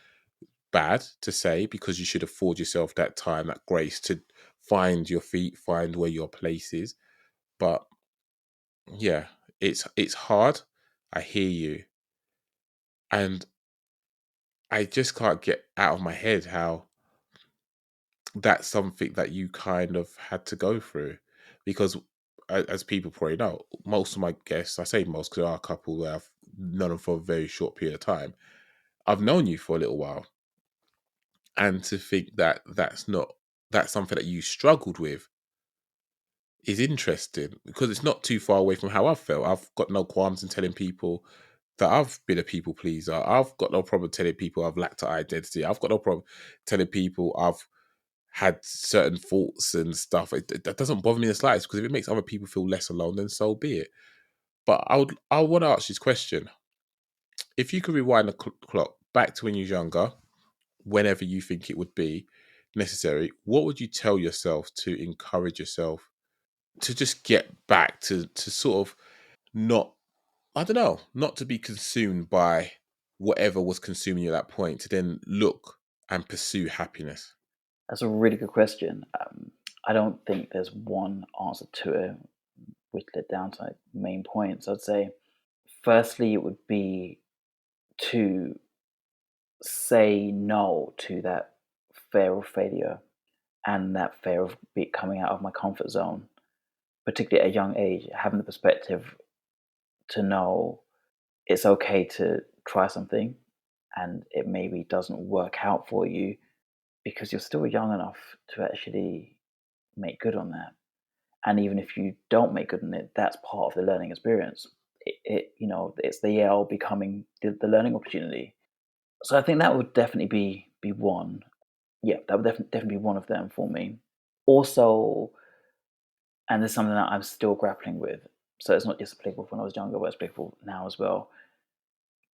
bad to say because you should afford yourself that time, that grace to find your feet, find where your place is. But yeah, it's hard. I hear you. And I just can't get out of my head how that's something that you kind of had to go through. Because as people probably know, most of my guests, I say most because there are a couple that I've known them for a very short period of time. I've known you for a little while. And to think that that's something that you struggled with is interesting because it's not too far away from how I've felt. I've got no qualms in telling people that I've been a people pleaser. I've got no problem telling people I've lacked an identity. I've got no problem telling people I've had certain thoughts and stuff. That doesn't bother me in the slightest because if it makes other people feel less alone, then so be it. But I want to ask this question: if you could rewind the clock back to when you were younger, whenever you think it would be necessary, what would you tell yourself to encourage yourself to just get back to sort of not, I don't know, not to be consumed by whatever was consuming you at that point, to then look and pursue happiness? That's a really good question. I don't think there's one answer to it, whittle it down to like main points. I'd say, firstly, it would be to say no to that fear of failure and that fear of coming out of my comfort zone, particularly at a young age, having the perspective to know it's okay to try something and it maybe doesn't work out for you because you're still young enough to actually make good on that. And even if you don't make good on it, that's part of the learning experience. It's the Yale becoming the learning opportunity. So I think that would definitely be one. Yeah, that would definitely be one of them for me. Also, and there's something that I'm still grappling with. So it's not just applicable when I was younger, but it's applicable now as well.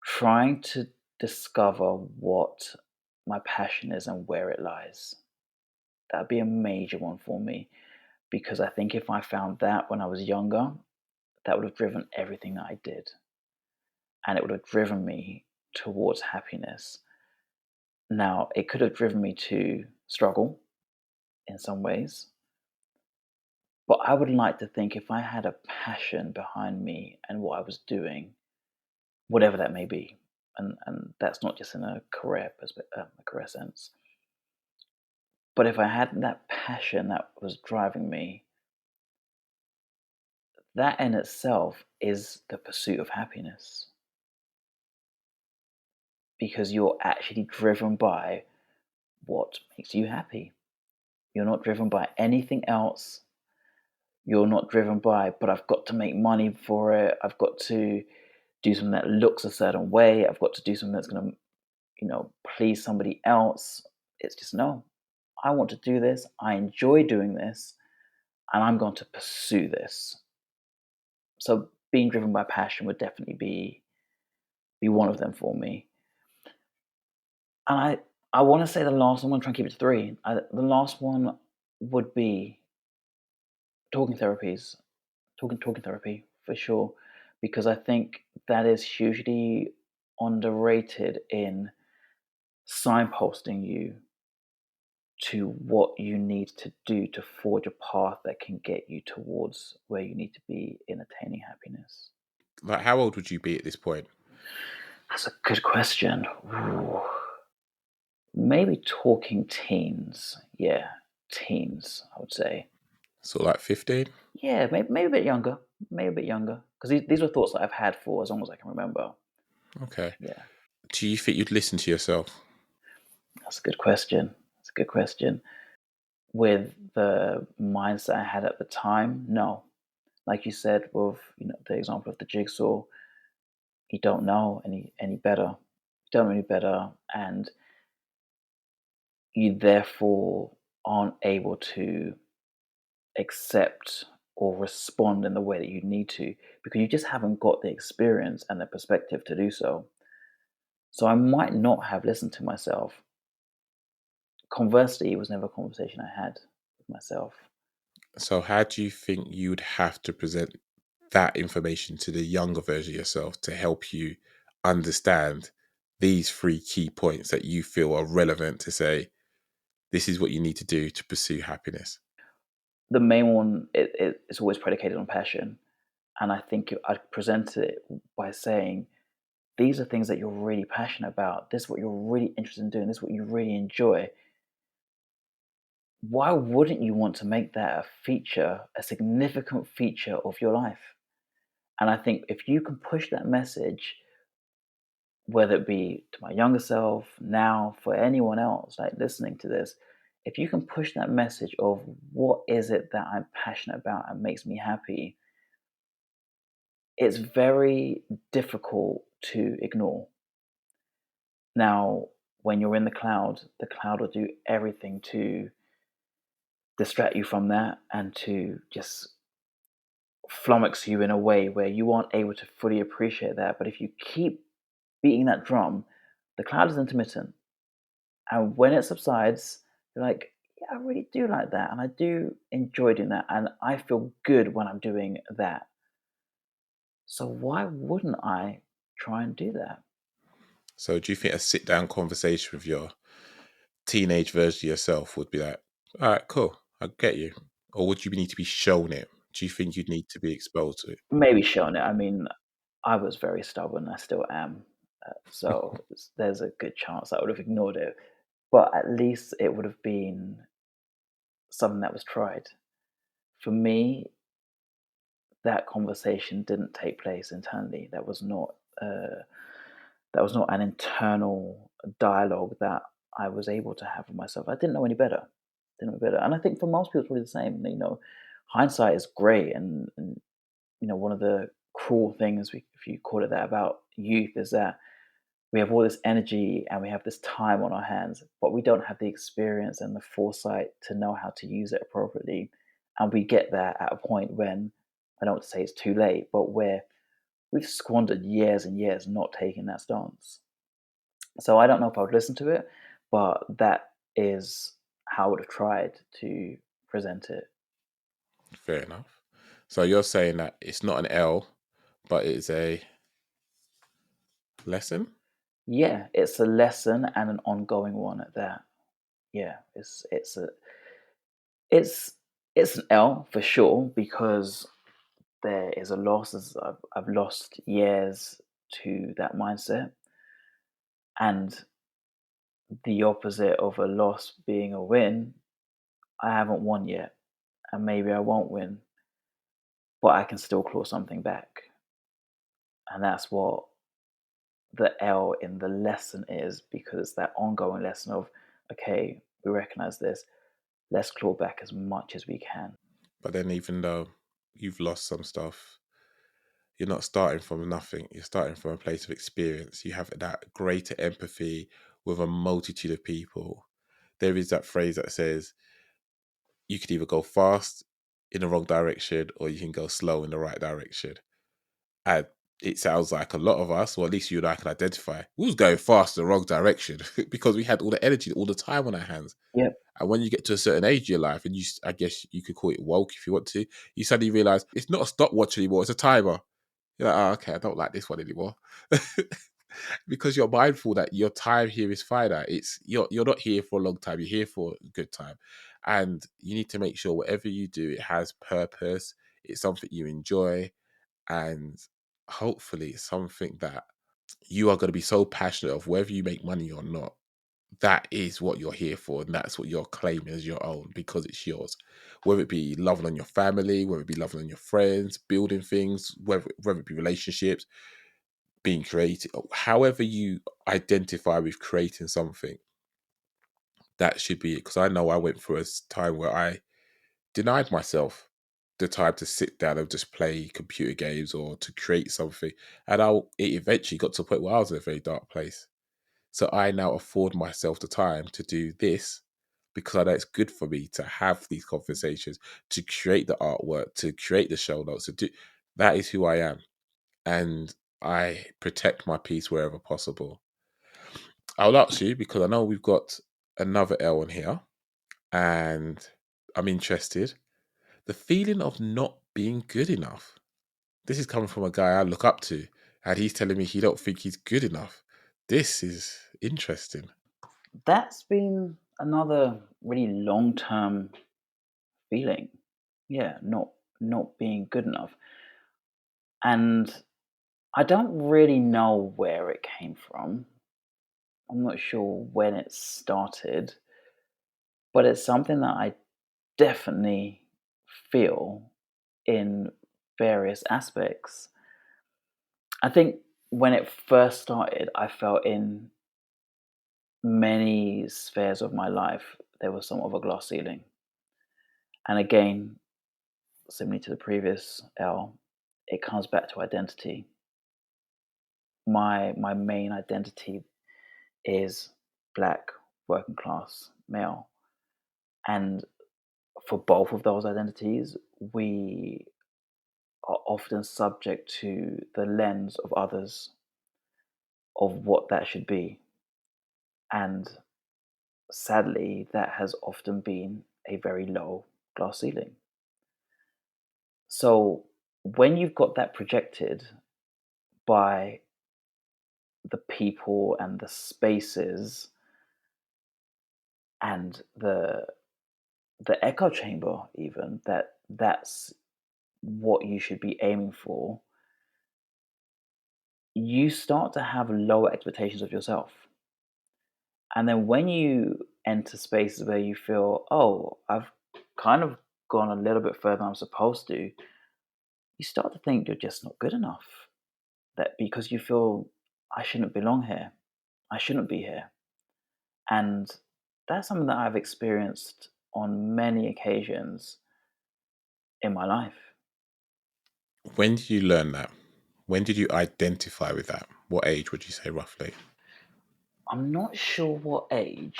Trying to discover what my passion is and where it lies. That'd be a major one for me, because I think if I found that when I was younger, that would have driven everything that I did. And it would have driven me towards happiness. Now, it could have driven me to struggle in some ways, but I would like to think if I had a passion behind me and what I was doing, whatever that may be, and that's not just in a career sense, but if I had that passion that was driving me, that in itself is the pursuit of happiness, because you're actually driven by what makes you happy. You're not driven by anything else. You're not driven by, but I've got to make money for it. I've got to do something that looks a certain way. I've got to do something that's going to, please somebody else. It's just, no, I want to do this. I enjoy doing this, and I'm going to pursue this. So being driven by passion would definitely be one of them for me. And I want to say the last one. I'm going to try and keep it to three. The last one would be talking therapies, talking therapy for sure, because I think that is hugely underrated in signposting you to what you need to do to forge a path that can get you towards where you need to be in attaining happiness. Like, how old would you be at this point? That's a good question. Ooh. Maybe talking teens. Yeah, teens, I would say. Sort of like 15? Yeah, maybe a bit younger. Maybe a bit younger. Because these were thoughts that I've had for as long as I can remember. Okay. Yeah, Do you think you'd listen to yourself? that's a good question. That's a good question. With the mindset I had at the time, no. Like you said, with the example of the jigsaw, you don't know any better. You don't know any better, and you therefore aren't able to accept or respond in the way that you need to, because you just haven't got the experience and the perspective to do so. So I might not have listened to myself. Conversely, it was never a conversation I had with myself. So how do you think you'd have to present that information to the younger version of yourself to help you understand these three key points that you feel are relevant to say, this is what you need to do to pursue happiness? The main one, it's always predicated on passion. And I think I'd present it by saying, these are things that you're really passionate about. This is what you're really interested in doing. This is what you really enjoy. Why wouldn't you want to make that a feature, a significant feature of your life? And I think if you can push that message, whether it be to my younger self, now, for anyone else like listening to this, if you can push that message of what is it that I'm passionate about and makes me happy, it's very difficult to ignore. Now, when you're in the cloud will do everything to distract you from that and to just flummox you in a way where you aren't able to fully appreciate that. But if you keep beating that drum, the cloud is intermittent. And when it subsides, you're like, yeah, I really do like that. And I do enjoy doing that. And I feel good when I'm doing that. So why wouldn't I try and do that? So do you think a sit down conversation with your teenage version of yourself would be like, all right, cool, I get you? Or would you need to be shown it? Do you think you'd need to be exposed to it? Maybe showing it. I mean, I was very stubborn. I still am. So there's a good chance I would have ignored it. But at least it would have been something that was tried. For me, that conversation didn't take place internally. Uh, that was not an internal dialogue that I was able to have with myself. I didn't know any better. better. And I think for most people, it's probably the same. Hindsight is great, and one of the cruel things, if you call it that, about youth is that we have all this energy and we have this time on our hands, but we don't have the experience and the foresight to know how to use it appropriately. And we get there at a point when, I don't want to say it's too late, but where we've squandered years and years not taking that stance. So I don't know if I would listen to it, but that is how I would have tried to present it. Fair enough. So you're saying that it's not an L, but it's a lesson? Yeah, it's a lesson and an ongoing one at that. Yeah, it's an L for sure, because there is a loss. As I've lost years to that mindset, and the opposite of a loss being a win, I haven't won yet, and maybe I won't win, but I can still claw something back. And that's what the L in the lesson is, because it's that ongoing lesson of, okay, we recognize this, let's claw back as much as we can. But then even though you've lost some stuff, you're not starting from nothing. You're starting from a place of experience. You have that greater empathy with a multitude of people. There is that phrase that says you could either go fast in the wrong direction or you can go slow in the right direction. And it sounds like a lot of us, or at least you and I can identify, we was going fast in the wrong direction because we had all the energy, all the time on our hands. Yep. And when you get to a certain age of your life, and I guess you could call it woke if you want to, you suddenly realize it's not a stopwatch anymore, it's a timer. You're like, oh, okay, I don't like this one anymore. Because you're mindful that your time here is finite. You're not here for a long time, you're here for a good time. And you need to make sure whatever you do, it has purpose, it's something you enjoy, and hopefully it's something that you are going to be so passionate of, whether you make money or not. That is what you're here for, and that's what you're claiming as your own because it's yours. Whether it be loving on your family, whether it be loving on your friends, building things, whether it be relationships, being creative, however you identify with creating something, that should be it. Because I know I went through a time where I denied myself the time to sit down and just play computer games or to create something, and it eventually got to a point where I was in a very dark place. So I now afford myself the time to do this because I know it's good for me to have these conversations, to create the artwork, to create the show notes. That is who I am. And I protect my peace wherever possible. I'll ask you, because I know we've got another L on here, and I'm interested. The feeling of not being good enough. This is coming from a guy I look up to, and he's telling me he don't think he's good enough. This is interesting. That's been another really long-term feeling. Yeah, not being good enough. And I don't really know where it came from. I'm not sure when it started, but it's something that I definitely feel in various aspects. I think when it first started, I felt in many spheres of my life there was somewhat of a glass ceiling. And again, similarly to the previous L, it comes back to identity. My main identity is black, working class, male. And for both of those identities, we are often subject to the lens of others of what that should be. And sadly, that has often been a very low glass ceiling. So when you've got that projected by the people and the spaces and the echo chamber, even, that's what you should be aiming for, you start to have lower expectations of yourself. And then when you enter spaces where you feel, oh, I've kind of gone a little bit further than I'm supposed to, you start to think you're just not good enough. That because you feel, I shouldn't belong here, I shouldn't be here. And that's something that I've experienced on many occasions in my life. When did you learn that? When did you identify with that? What age would you say roughly? I'm not sure what age.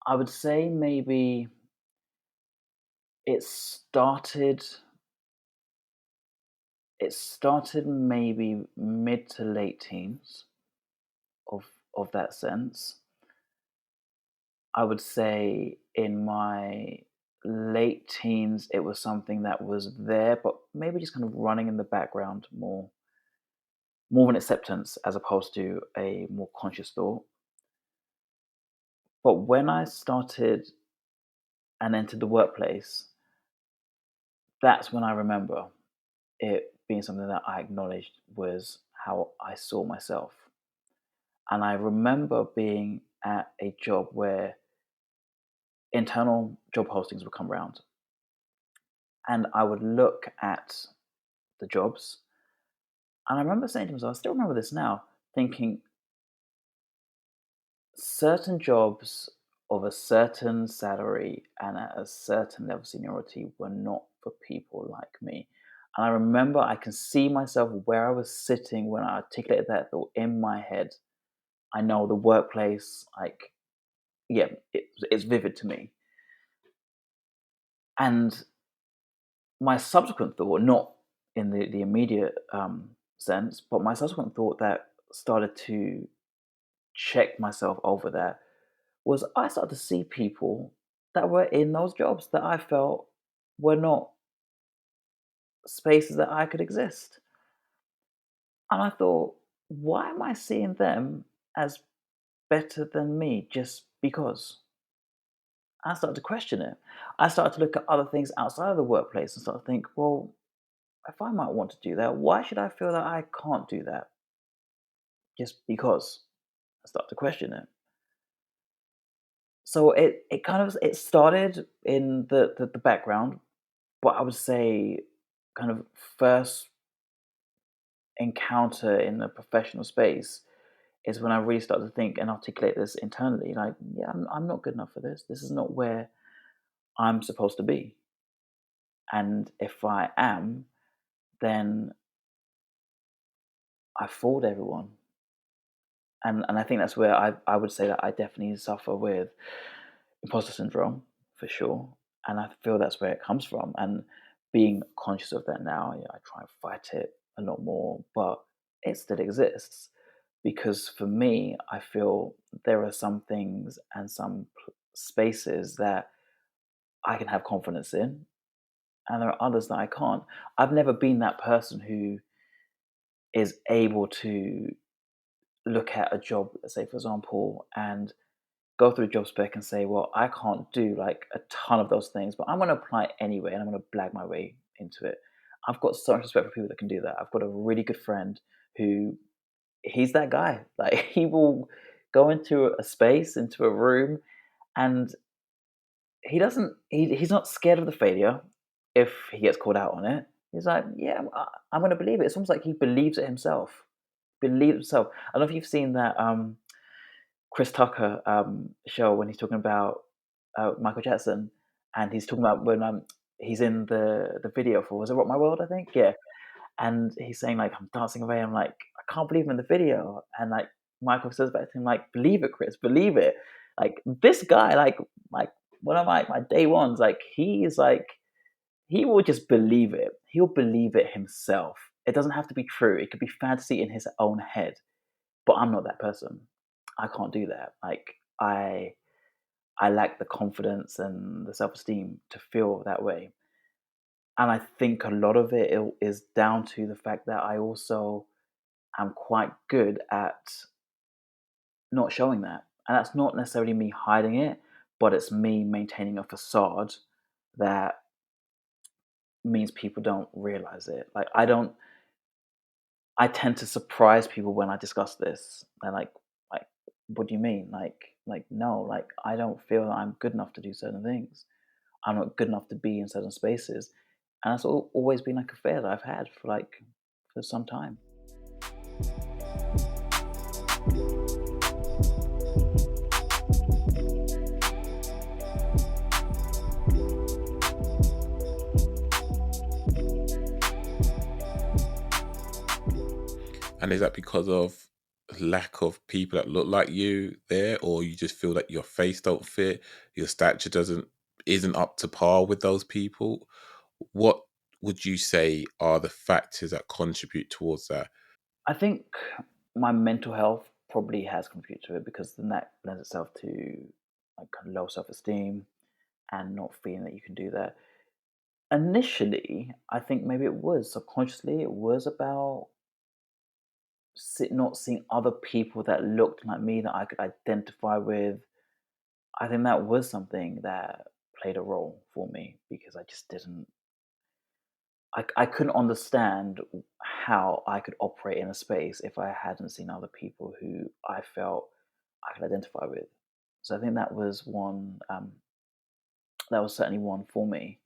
I would say maybe it started maybe mid to late teens of that sense. I would say in my late teens it was something that was there, but maybe just kind of running in the background more of an acceptance as opposed to a more conscious thought. But when I started and entered the workplace, that's when I remember it being something that I acknowledged was how I saw myself. And I remember being at a job where internal job postings would come around, and I would look at the jobs. And I remember saying to myself, I still remember this now, thinking certain jobs of a certain salary and at a certain level of seniority were not for people like me. And I remember I can see myself where I was sitting when I articulated that thought in my head. I know the workplace, like, yeah, it's vivid to me. And my subsequent thought, not in the immediate sense, but my subsequent thought that started to check myself over that was I started to see people that were in those jobs that I felt were not spaces that I could exist. And I thought, why am I seeing them as better than me just because? I started to question it. I started to look at other things outside of the workplace and start to think, well, if I might want to do that, why should I feel that I can't do that just because? I started to question it. So it kind of it started in the background, but I would say kind of first encounter in the professional space is when I really started to think and articulate this internally. Like, yeah, I'm not good enough for this. This is not where I'm supposed to be. And if I am, then I fooled everyone. And I think that's where I would say that I definitely suffer with imposter syndrome for sure. And I feel that's where it comes from. And being conscious of that now, I try and fight it a lot more, but it still exists. Because for me, I feel there are some things and some spaces that I can have confidence in, and there are others that I can't. I've never been that person who is able to look at a job, let's say, for example, and go through a job spec and say, well, I can't do like a ton of those things, but I'm going to apply it anyway and I'm going to blag my way into it. I've got so much respect for people that can do that. I've got a really good friend who he's that guy. Like he will go into a space, into a room, and he's not scared of the failure if he gets called out on it. He's like, yeah, I'm going to believe it. It's almost like he believes it himself. Believes himself. I don't know if you've seen that Chris Tucker show when he's talking about Michael Jackson, and he's talking about when he's in the video for, was it Rock My World? I think, yeah. And he's saying like, I'm dancing away. I'm like, I can't believe I'm in the video. And like Michael says back to him like, believe it, Chris, believe it. Like this guy, like one of my day ones, like he is like, he will just believe it. He'll believe it himself. It doesn't have to be true. It could be fantasy in his own head. But I'm not that person. I can't do that. Like I lack the confidence and the self-esteem to feel that way. And I think a lot of it is down to the fact that I also am quite good at not showing that. And that's not necessarily me hiding it, but it's me maintaining a facade that means people don't realize it. Like I tend to surprise people when I discuss this. They're like, what do you mean? Like no, like I don't feel that I'm good enough to do certain things. I'm not good enough to be in certain spaces. And that's always been like a fear that I've had for some time. And is that because of lack of people that look like you there, or you just feel that your face don't fit, your stature isn't up to par with those people? What would you say are the factors that contribute towards that? I think my mental health probably has contributed to it, because then that lends itself to like kind of low self-esteem and not feeling that you can do that. Initially, I think maybe it was subconsciously, it was about not seeing other people that looked like me that I could identify with. I think that was something that played a role for me, because I just didn't. I couldn't understand how I could operate in a space if I hadn't seen other people who I felt I could identify with. So I think that was one. That was certainly one for me.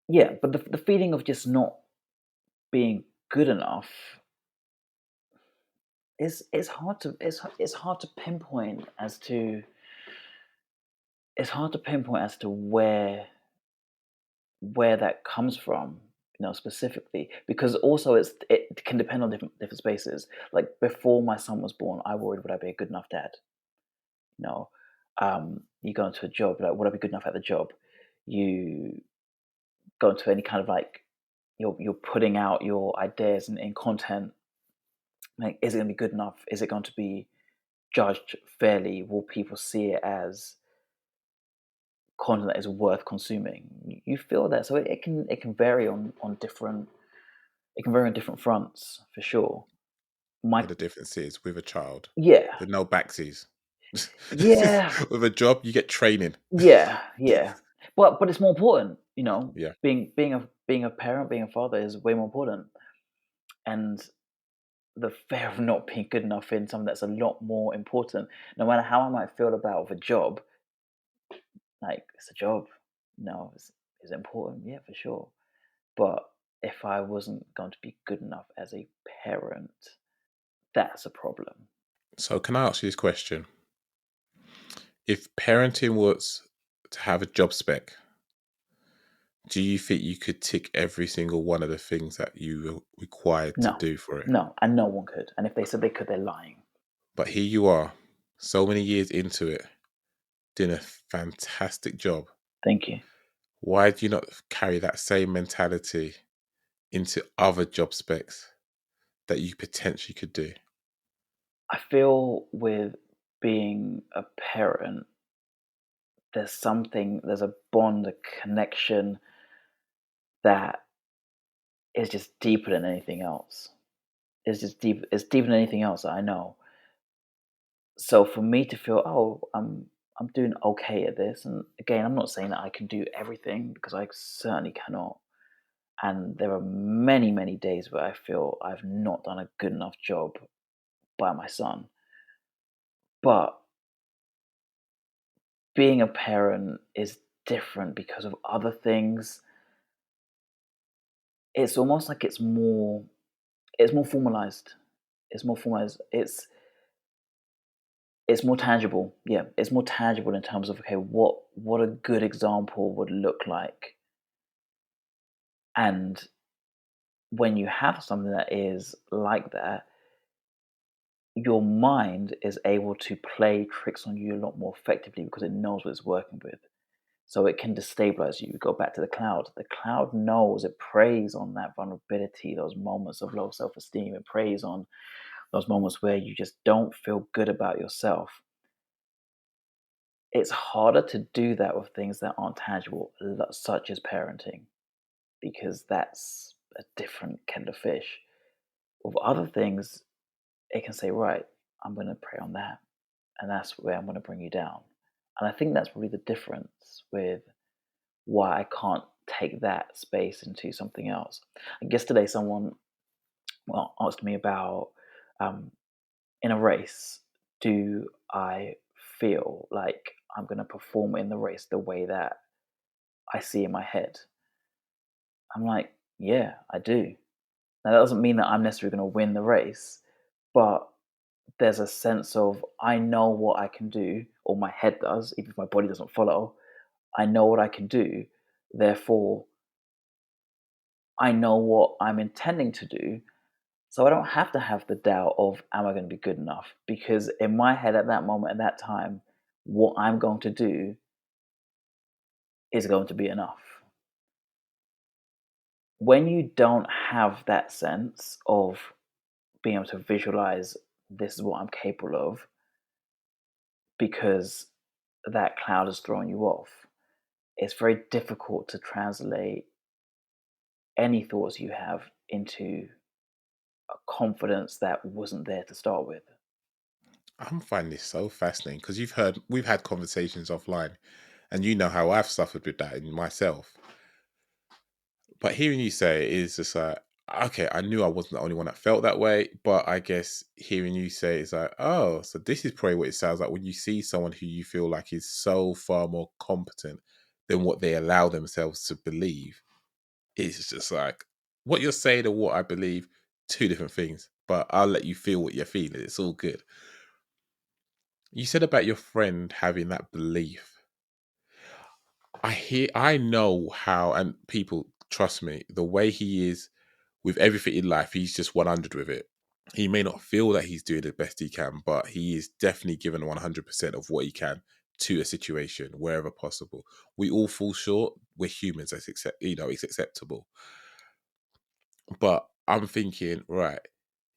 Yeah, but the feeling of just not being good enough is hard to it's hard to pinpoint as to where that comes from, specifically, because also it can depend on different spaces. Like before my son was born, I worried, would I be a good enough dad? You know, you go into a job, like, would I be good enough at the job? You go into any kind of like, you're putting out your ideas in content. Like, is it going to be good enough? Is it going to be judged fairly? Will people see it as content that is worth consuming? You feel that, so it can vary on different it can vary on different fronts for sure. My But the difference is with a child, Yeah, there's no backsies. yeah, With a job, you get training. yeah. But it's more important, Yeah, being a parent, being a father is way more important, and the fear of not being good enough in something that's a lot more important. No matter how I might feel about the job, like, it's a job. It's important, yeah, for sure. But if I wasn't going to be good enough as a parent, that's a problem. so can I ask you this question? If parenting was to have a job spec, do you think you could tick every single one of the things that you were required to No, do for it? no, and no one could. And if they said they could, they're lying. But here you are, so many years into it, doing a fantastic job. Thank you. Why do you not carry that same mentality into other job specs that you potentially could do? I feel with being a parent, there's a bond, a connection that is just deeper than anything else. It's deeper than anything else that I know. So for me to feel, oh, I'm doing okay at this, and again, I'm not saying that I can do everything, because I certainly cannot. And there are many, many days where I feel I've not done a good enough job by my son. But being a parent is different because of other things. It's almost like it's more formalized. It's more formalized. It's more tangible. Yeah, it's more tangible in terms of, okay, what a good example would look like. And when you have something that is like that, your mind is able to play tricks on you a lot more effectively, because it knows what it's working with. So it can destabilize you. We go back to the cloud. The cloud knows, it preys on that vulnerability, those moments of low self esteem. It preys on those moments where you just don't feel good about yourself. It's harder to do that with things that aren't tangible, such as parenting, because that's a different kettle of fish. With other things, it can say, right, I'm going to prey on that, and that's where I'm going to bring you down. And I think that's probably the difference with why I can't take that space into something else. Like yesterday, someone asked me about, um, in a race, do I feel like I'm going to perform in the race the way that I see in my head? I'm like, yeah, I do. Now, that doesn't mean that I'm necessarily going to win the race, but there's a sense of, I know what I can do, or my head does, even if my body doesn't follow. I know what I can do. Therefore, I know what I'm intending to do. So I don't have to have the doubt of, am I going to be good enough? Because in my head at that moment, at that time, what I'm going to do is going to be enough. When you don't have that sense of being able to visualize, this is what I'm capable of, because that cloud has thrown you off, it's very difficult to translate any thoughts you have into a confidence that wasn't there to start with. I'm finding this so fascinating because we've had conversations offline, and you know how I've suffered with that in myself. But hearing you say it is just like, okay, I knew I wasn't the only one that felt that way, but I guess hearing you say it's like, oh, so this is probably what it sounds like when you see someone who you feel like is so far more competent than what they allow themselves to believe. It's just like what you're saying and what I believe, two different things. But I'll let you feel what you're feeling. It's all good. You said about your friend having that belief. I know how, and people trust me, the way he is with everything in life, he's just 100 with it. He may not feel that he's doing the best he can, but he is definitely given 100% of what he can to a situation wherever possible. We all fall short. We're humans. It's acceptable. But I'm thinking, right,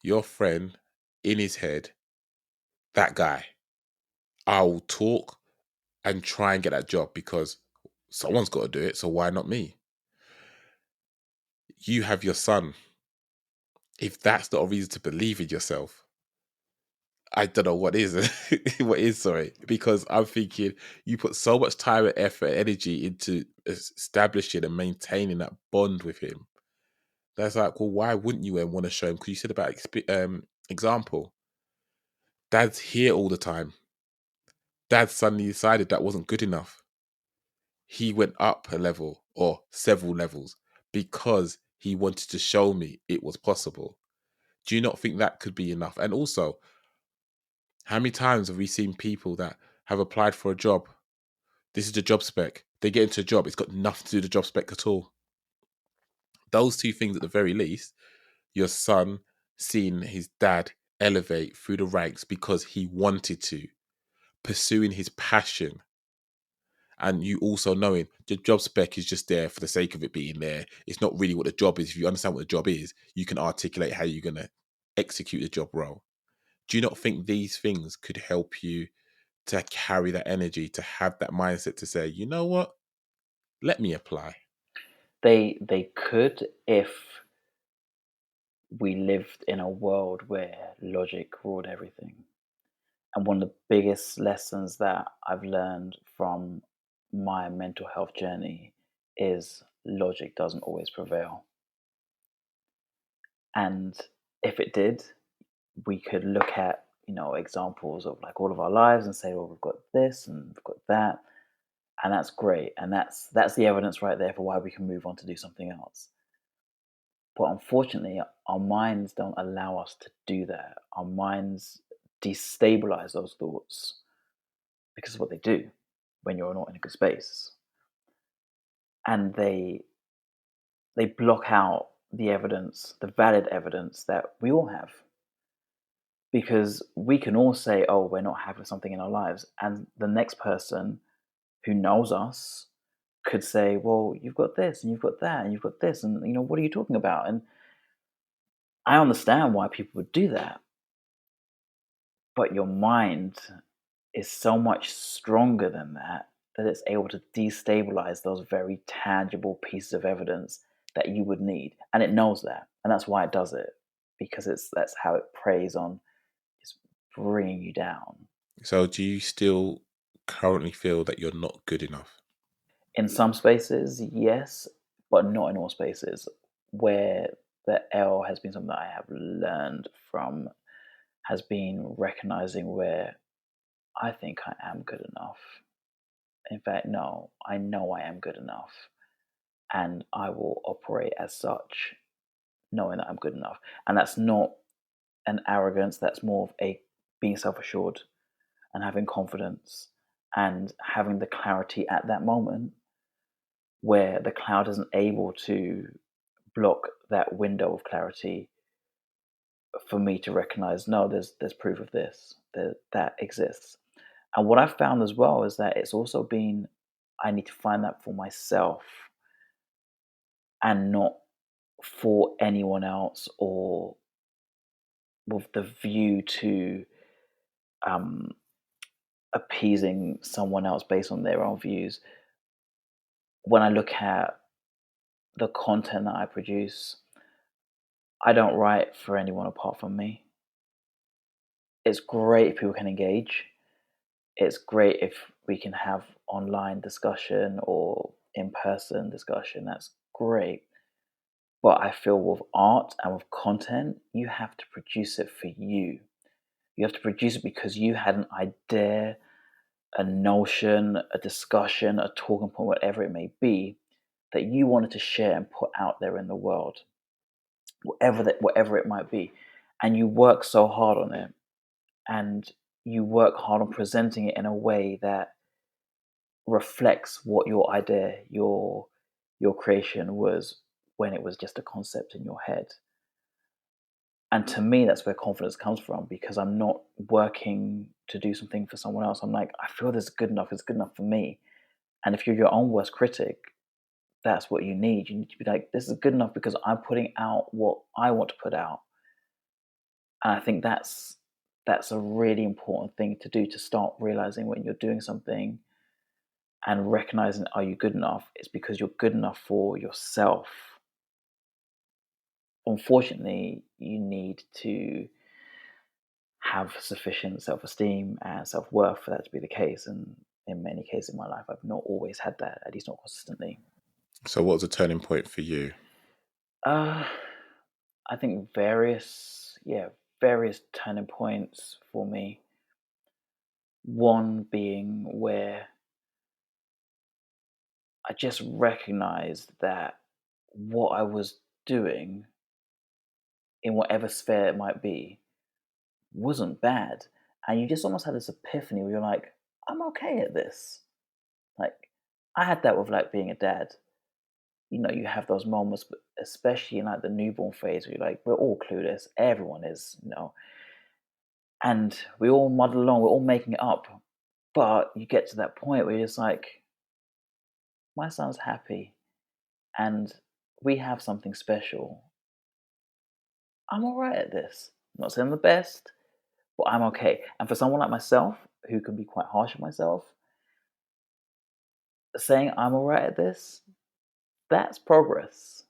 your friend in his head, that guy, I will talk and try and get that job because someone's got to do it. So why not me? You have your son. If that's not a reason to believe in yourself, I don't know what is. What is, sorry, because I'm thinking you put so much time and effort and energy into establishing and maintaining that bond with him. That's like, well, why wouldn't you want to show him? Because you said about example. Dad's here all the time. Dad suddenly decided that wasn't good enough. He went up a level or several levels because he wanted to show me it was possible. Do you not think that could be enough? And also, how many times have we seen people that have applied for a job? This is the job spec. They get into a job, it's got nothing to do with the job spec at all. Those two things, at the very least, your son seeing his dad elevate through the ranks because he wanted to, pursuing his passion, and you also knowing the job spec is just there for the sake of it being there. It's not really what the job is. If you understand what the job is, you can articulate how you're going to execute the job role. Do you not think these things could help you to carry that energy, to have that mindset to say, you know what, let me apply? They could, if we lived in a world where logic ruled everything. And one of the biggest lessons that I've learned from my mental health journey is logic doesn't always prevail. And if it did, we could look at, examples of like all of our lives and say, well, we've got this and we've got that, and that's great. And that's the evidence right there for why we can move on to do something else. But unfortunately, our minds don't allow us to do that. Our minds destabilize those thoughts because of what they do when you're not in a good space. And they block out the evidence, the valid evidence that we all have. Because we can all say, oh, we're not happy with something in our lives. And the next person who knows us could say, well, you've got this and you've got that and you've got this. And, what are you talking about? And I understand why people would do that. But your mind is so much stronger than that, that it's able to destabilize those very tangible pieces of evidence that you would need. And it knows that. And that's why it does it, because that's how it preys on just bringing you down. So do you still currently feel that you're not good enough? In some spaces, yes, but not in all spaces. Where the L has been something that I have learned from has been recognizing where I think I am good enough. In fact, no, I know I am good enough, and I will operate as such, knowing that I'm good enough. And that's not an arrogance, that's more of a being self assured and having confidence and having the clarity at that moment where the cloud isn't able to block that window of clarity for me to recognize, no, there's proof of this, that exists. And what I've found as well is that it's also been, I need to find that for myself and not for anyone else, or with the view to um, appeasing someone else based on their own views. When I look at the content that I produce, I don't write for anyone apart from me. It's great if people can engage. It's great if we can have online discussion or in-person discussion. That's great. But I feel with art and with content, you have to produce it for you. You have to produce it because you had an idea, a notion, a discussion, a talking point, whatever it may be, that you wanted to share and put out there in the world, whatever it might be. And you work so hard on it, and you work hard on presenting it in a way that reflects what your idea, your creation was when it was just a concept in your head. And to me, that's where confidence comes from, because I'm not working to do something for someone else. I'm like, I feel this is good enough. It's good enough for me. And if you're your own worst critic, that's what you need. You need to be like, this is good enough because I'm putting out what I want to put out. And I think that's a really important thing to do, to start realizing when you're doing something and recognizing, are you good enough? It's because you're good enough for yourself. Unfortunately, you need to have sufficient self-esteem and self-worth for that to be the case. And in many cases in my life, I've not always had that, at least not consistently. So what was a turning point for you? Uh, I think various turning points for me. One being where I just recognized that what I was doing, in whatever sphere it might be, wasn't bad. And you just almost had this epiphany where you're like, I'm okay at this. Like, I had that with like being a dad. You have those moments, especially in like the newborn phase, where you're like, we're all clueless. Everyone is. And we all muddle along, we're all making it up. But you get to that point where you're just like, my son's happy and we have something special. I'm all right at this. I'm not saying I'm the best, but I'm okay. And for someone like myself, who can be quite harsh on myself, saying I'm all right at this, that's progress.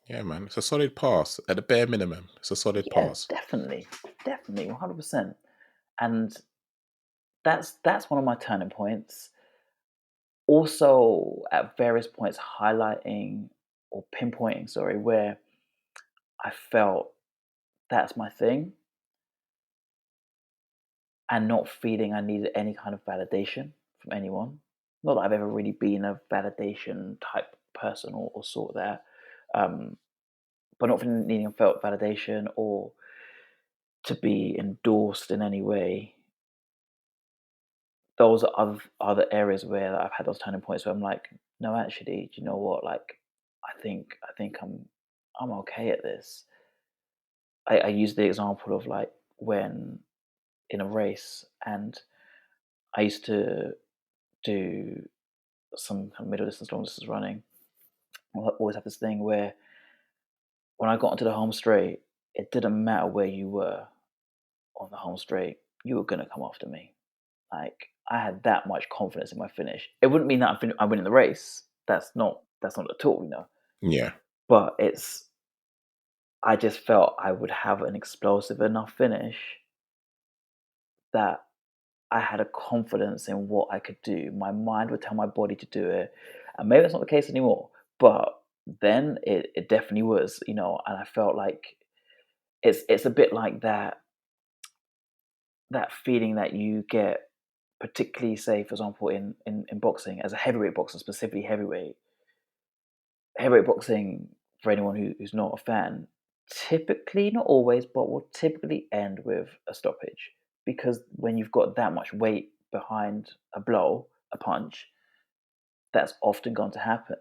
Yeah, man, it's a solid pass. At the bare minimum, it's a solid Yeah, pass. definitely, 100%. And that's one of my turning points. Also, at various points, highlighting or pinpointing, sorry, where I felt that's my thing, and not feeling I needed any kind of validation from anyone. Not that I've ever really been a validation type person or sort that, um, but not feeling needing felt validation or to be endorsed in any way. Those are other areas where I've had those turning points where I'm like, no, actually, do you know what? Like, I think I'm okay at this. I use the example of like when in a race, and I used to do some kind of middle distance, long distance running. I always have this thing where when I got onto the home straight, it didn't matter where you were on the home straight, you were gonna come after me. Like, I had that much confidence in my finish. It wouldn't mean that I'm winning the race. That's not at all. Yeah. But I just felt I would have an explosive enough finish that I had a confidence in what I could do. My mind would tell my body to do it. And maybe that's not the case anymore. But then it definitely was. And I felt like it's a bit like that feeling that you get, particularly say, for example, in boxing, as a heavyweight boxer, specifically heavyweight boxing, for anyone who's not a fan, typically, not always, but will typically end with a stoppage, because when you've got that much weight behind a blow, a punch, that's often going to happen.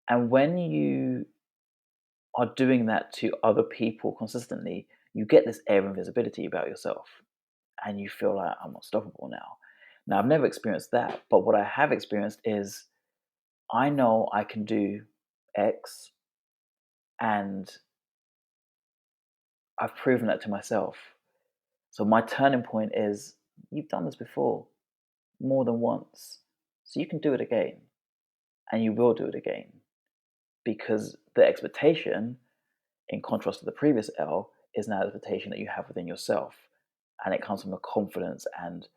And when you are doing that to other people consistently, you get this air of invisibility about yourself, and you feel like I'm unstoppable now. Now, I've never experienced that, but what I have experienced is I know I can do X, and I've proven that to myself. So my turning point is you've done this before more than once. So you can do it again, and you will do it again, because the expectation, in contrast to the previous L, is now the expectation that you have within yourself. And it comes from a confidence and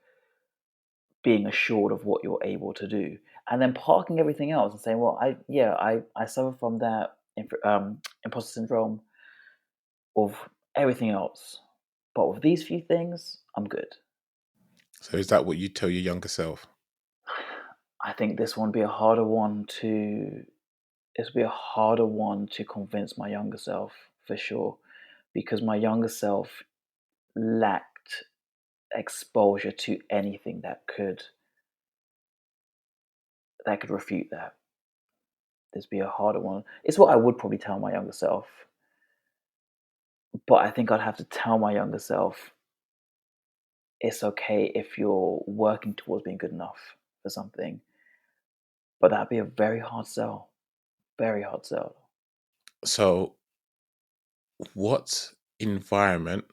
being assured of what you're able to do. And then parking everything else and saying, well, I suffer from that imposter syndrome of everything else. But with these few things, I'm good. So is that what you tell your younger self? I think this one would be a harder one to this would be a harder one to convince my younger self, for sure, because my younger self lacked exposure to anything that could refute that. This would be a harder one. It's what I would probably tell my younger self, but I think I'd have to tell my younger self it's okay if you're working towards being good enough for something, but that'd be a very hard sell. Very hard sell. So what environment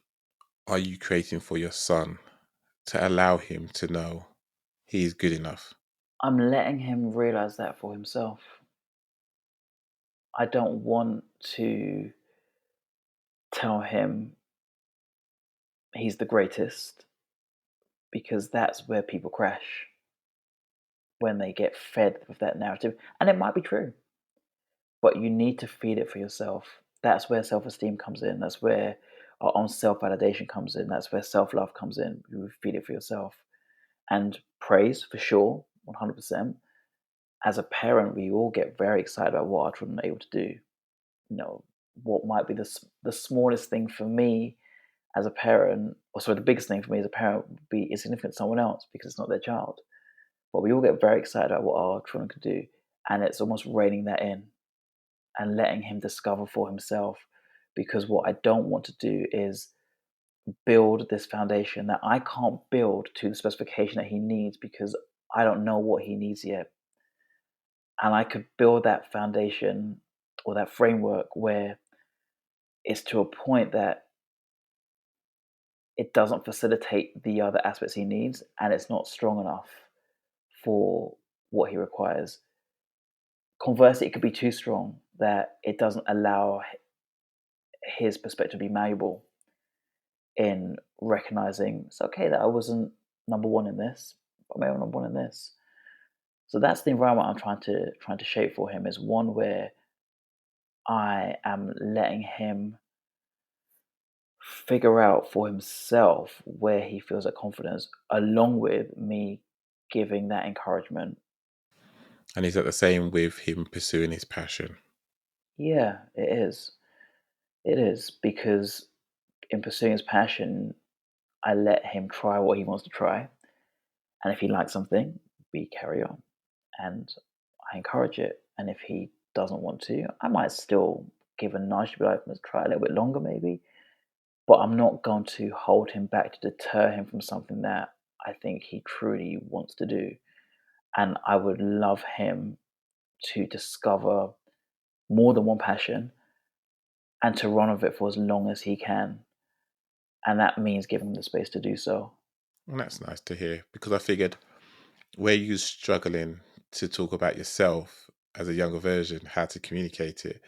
are you creating for your son to allow him to know he is good enough? I'm letting him realize that for himself. I don't want to tell him he's the greatest, because that's where people crash when they get fed with that narrative. And it might be true, but you need to feed it for yourself. That's where self esteem comes in. That's where our own self validation comes in. That's where self love comes in. You feed it for yourself. And praise, for sure, 100%. As a parent, we all get very excited about what our children are able to do. You know, what might be the smallest thing for me as a parent, or sorry, the biggest thing for me as a parent would be insignificant to someone else because it's not their child. But we all get very excited about what our children can do, and it's almost reining that in and letting him discover for himself. Because what I don't want to do is build this foundation that I can't build to the specification that he needs, because I don't know what he needs yet. And I could build that foundation or that framework where it's to a point that it doesn't facilitate the other aspects he needs, and it's not strong enough for what he requires. Conversely, it could be too strong that it doesn't allow his perspective to be malleable in recognizing it's okay that I wasn't number one in this, but maybe I'm number one in this. So that's the environment I'm trying to shape for him, is one where I am letting him figure out for himself where he feels that confidence, along with me giving that encouragement. And is that the same with him pursuing his passion? Yeah, it is. It is, because in pursuing his passion, I let him try what he wants to try. And if he likes something, we carry on. And I encourage it. And if he doesn't want to, I might still give a nudge to be like, let's try a little bit longer maybe. But I'm not going to hold him back to deter him from something that I think he truly wants to do. And I would love him to discover more than one passion and to run with it for as long as he can. And that means giving him the space to do so. And that's nice to hear, because I figured where you're struggling to talk about yourself as a younger version, how to communicate it,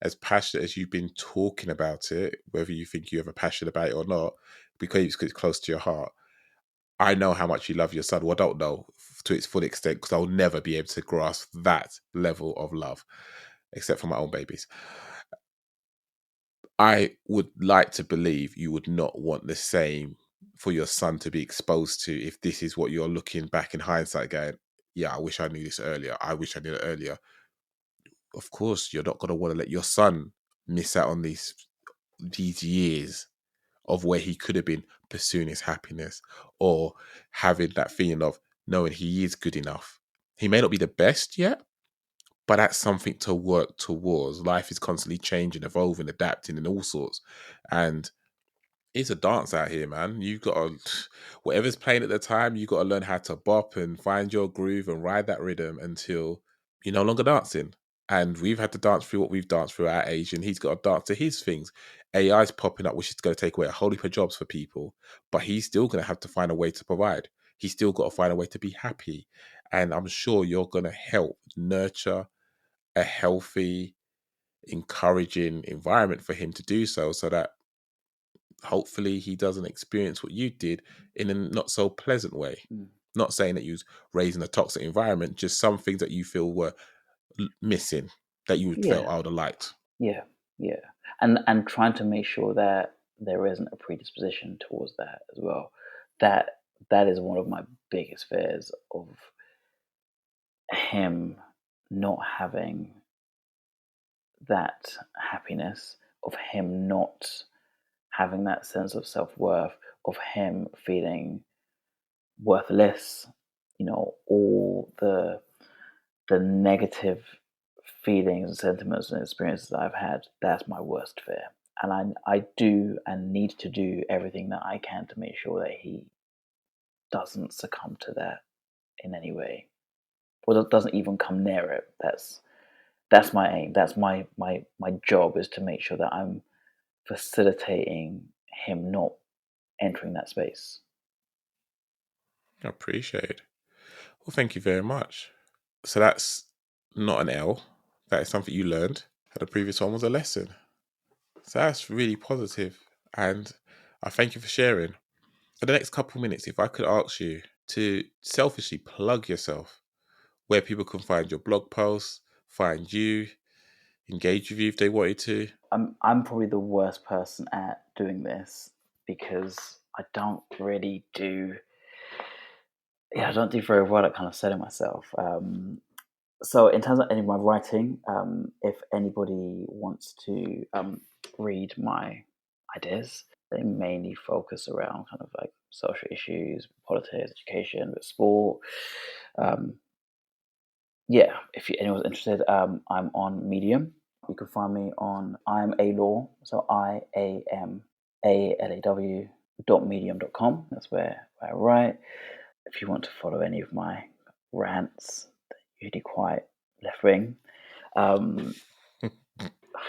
as passionate as you've been talking about it, whether you think you have a passion about it or not, because it's close to your heart. I know how much you love your son. Well, I don't know to its full extent, because I'll never be able to grasp that level of love, except for my own babies. I would like to believe you would not want the same for your son to be exposed to, if this is what you're looking back in hindsight going, yeah, I wish I knew this earlier. I wish I knew it earlier. Of course, you're not going to want to let your son miss out on these years of where he could have been pursuing his happiness, or having that feeling of knowing he is good enough. He may not be the best yet, but that's something to work towards. Life is constantly changing, evolving, adapting, and all sorts. And it's a dance out here, man. You've got to, whatever's playing at the time, you've got to learn how to bop and find your groove and ride that rhythm until you're no longer dancing. And we've had to dance through what we've danced through at our age, and he's got to dance to his things. AI's popping up, which is going to take away a whole heap of jobs for people, but he's still going to have to find a way to provide. He's still got to find a way to be happy. And I'm sure you're going to help nurture a healthy, encouraging environment for him to do so that hopefully he doesn't experience what you did in a not so pleasant way. Not saying that you was raised in a toxic environment, just some things that you feel were missing that you felt I would have liked. Yeah, and trying to make sure that there isn't a predisposition towards that as well. That is one of my biggest fears of him not having that happiness, of him not having that sense of self-worth, of him feeling worthless, all the negative feelings and sentiments and experiences that I've had. That's my worst fear. And I do and need to do everything that I can to make sure that he doesn't succumb to that in any way, or doesn't even come near it. That's my aim. That's my job, is to make sure that I'm facilitating him not entering that space. I appreciate it. Well, thank you very much. So that's not an L. That is something you learned. The previous one was a lesson. So that's really positive, and I thank you for sharing. For the next couple of minutes, if I could ask you to selfishly plug yourself, where people can find your blog posts, find you, engage with you if they wanted to. I'm probably the worst person at doing this, because I don't really do. Yeah, I don't do very well at kind of selling myself. So in terms of any of my writing, if anybody wants to read my ideas, they mainly focus around kind of like social issues, politics, education, sport. Yeah, if anyone's interested, I'm on Medium. You can find me on I'm ALaw, so IAMALAW.medium.com. That's where I write. If you want to follow any of my rants, they're usually quite left wing.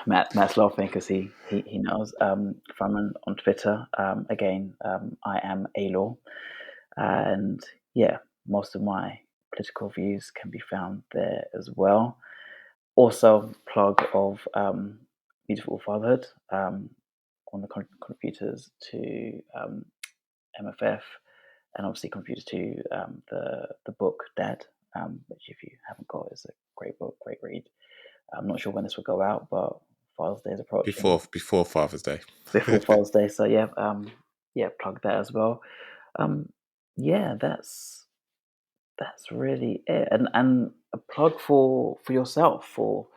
Matt's laughing because he knows. If I'm on Twitter, again, I am ALaw, and yeah, most of my political views can be found there as well. Also, plug of Beautiful Fatherhood, on the contributors to MFF, and obviously contributors to the book Dad, which if you haven't got, is a great book, great read. I'm not sure when this will go out, but Father's Day is approaching. Before Father's Day. Before Father's Day, so yeah, plug that as well. Yeah, that's really it, and a plug for yourself, for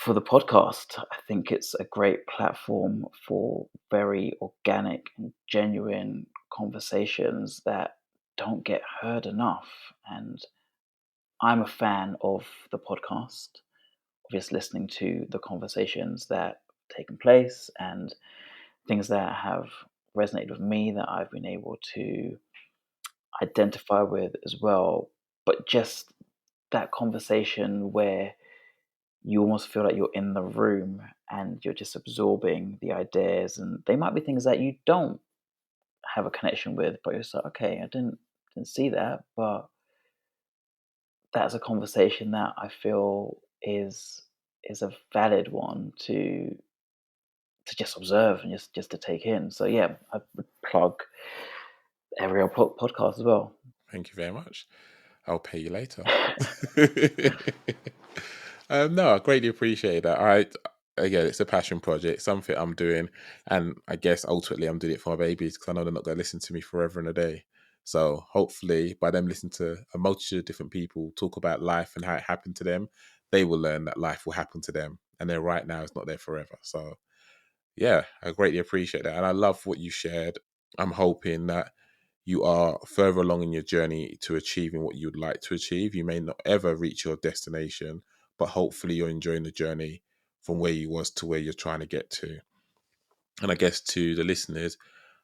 the podcast. I think it's a great platform for very organic and genuine conversations that don't get heard enough. And I'm a fan of the podcast, just listening to the conversations that have taken place and things that have resonated with me, that I've been able to identify with as well. But just that conversation where you almost feel like you're in the room and you're just absorbing the ideas, and they might be things that you don't have a connection with, but you're just like, okay, I didn't see that, but that's a conversation that I feel is a valid one to just observe and just to take in. So yeah, I would plug every other podcast as well. Thank you very much. I'll pay you later. No, I greatly appreciate that. Again, it's a passion project, something I'm doing, and I guess ultimately I'm doing it for my babies, because I know they're not going to listen to me forever and a day. So hopefully, by them listening to a multitude of different people talk about life and how it happened to them, they will learn that life will happen to them, and their right now is not there forever. So yeah, I greatly appreciate that, and I love what you shared. I'm hoping that you are further along in your journey to achieving what you'd like to achieve. You may not ever reach your destination, but hopefully you're enjoying the journey from where you was to where you're trying to get to. And I guess to the listeners,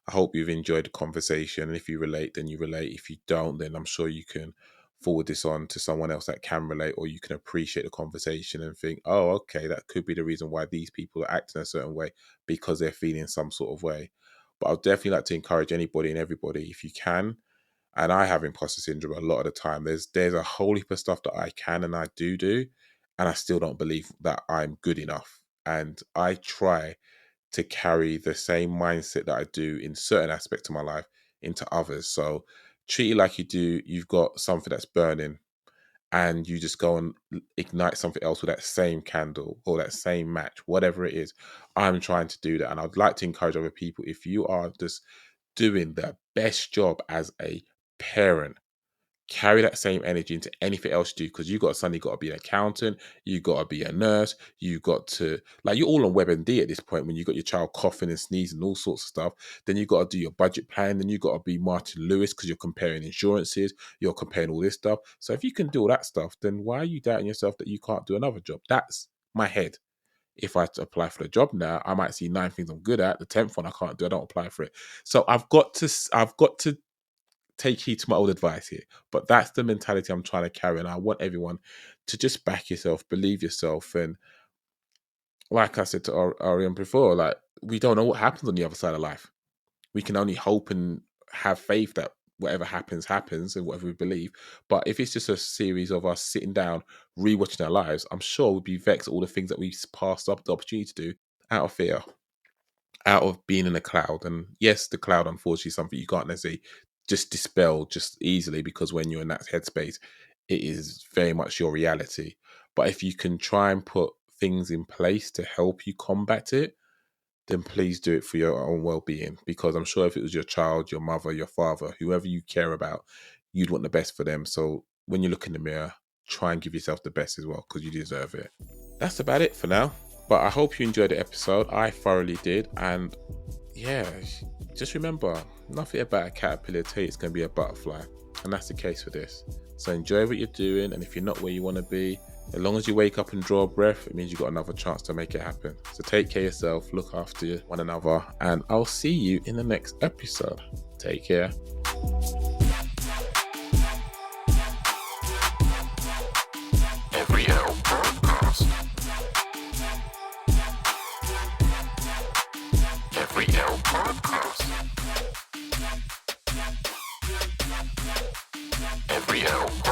I hope you've enjoyed the conversation. And if you relate, then you relate. If you don't, then I'm sure you can forward this on to someone else that can relate, or you can appreciate the conversation and think, oh, okay, that could be the reason why these people are acting a certain way, because they're feeling some sort of way. But I'd definitely like to encourage anybody and everybody, if you can. And I have imposter syndrome a lot of the time. There's a whole heap of stuff that I can and I do, and I still don't believe that I'm good enough. And I try to carry the same mindset that I do in certain aspects of my life into others. So treat it like you've got something that's burning, and you just go and ignite something else with that same candle or that same match, whatever it is. I'm trying to do that. And I'd like to encourage other people, if you are just doing the best job as a parent, carry that same energy into anything else you do, because you suddenly got to be an accountant, you got to be a nurse, you got to, like, you're all on WebMD at this point. When you got your child coughing and sneezing and all sorts of stuff, then you got to do your budget plan, then you got to be Martin Lewis because you're comparing insurances, you're comparing all this stuff. So if you can do all that stuff, then why are you doubting yourself that you can't do another job? That's my head. If I apply for the job now, I might see 9 things I'm good at. The 10th one I can't do, I don't apply for it. So I've got to take heed to my old advice here, but that's the mentality I'm trying to carry. And I want everyone to just back yourself, believe yourself. And like I said to Ariane before, like, we don't know what happens on the other side of life. We can only hope and have faith that whatever happens, happens, and whatever we believe. But if it's just a series of us sitting down, rewatching our lives, I'm sure we'd be vexed at all the things that we passed up the opportunity to do out of fear, out of being in a cloud. And yes, the cloud, unfortunately, is something you can't necessarily just dispel just easily, because when you're in that headspace, it is very much your reality. But if you can try and put things in place to help you combat it, then please do it for your own well-being, because I'm sure if it was your child, your mother, your father, whoever you care about, you'd want the best for them. So when you look in the mirror, try and give yourself the best as well, because you deserve it. That's about it for now. But I hope you enjoyed the episode. I thoroughly did. And yeah, just remember, nothing about a caterpillar tell you it's going to be a butterfly. And that's the case for this. So enjoy what you're doing. And if you're not where you want to be, as long as you wake up and draw a breath, it means you've got another chance to make it happen. So take care of yourself, look after one another, and I'll see you in the next episode. Take care. Every L podcast. Every L podcast. Every L podcast.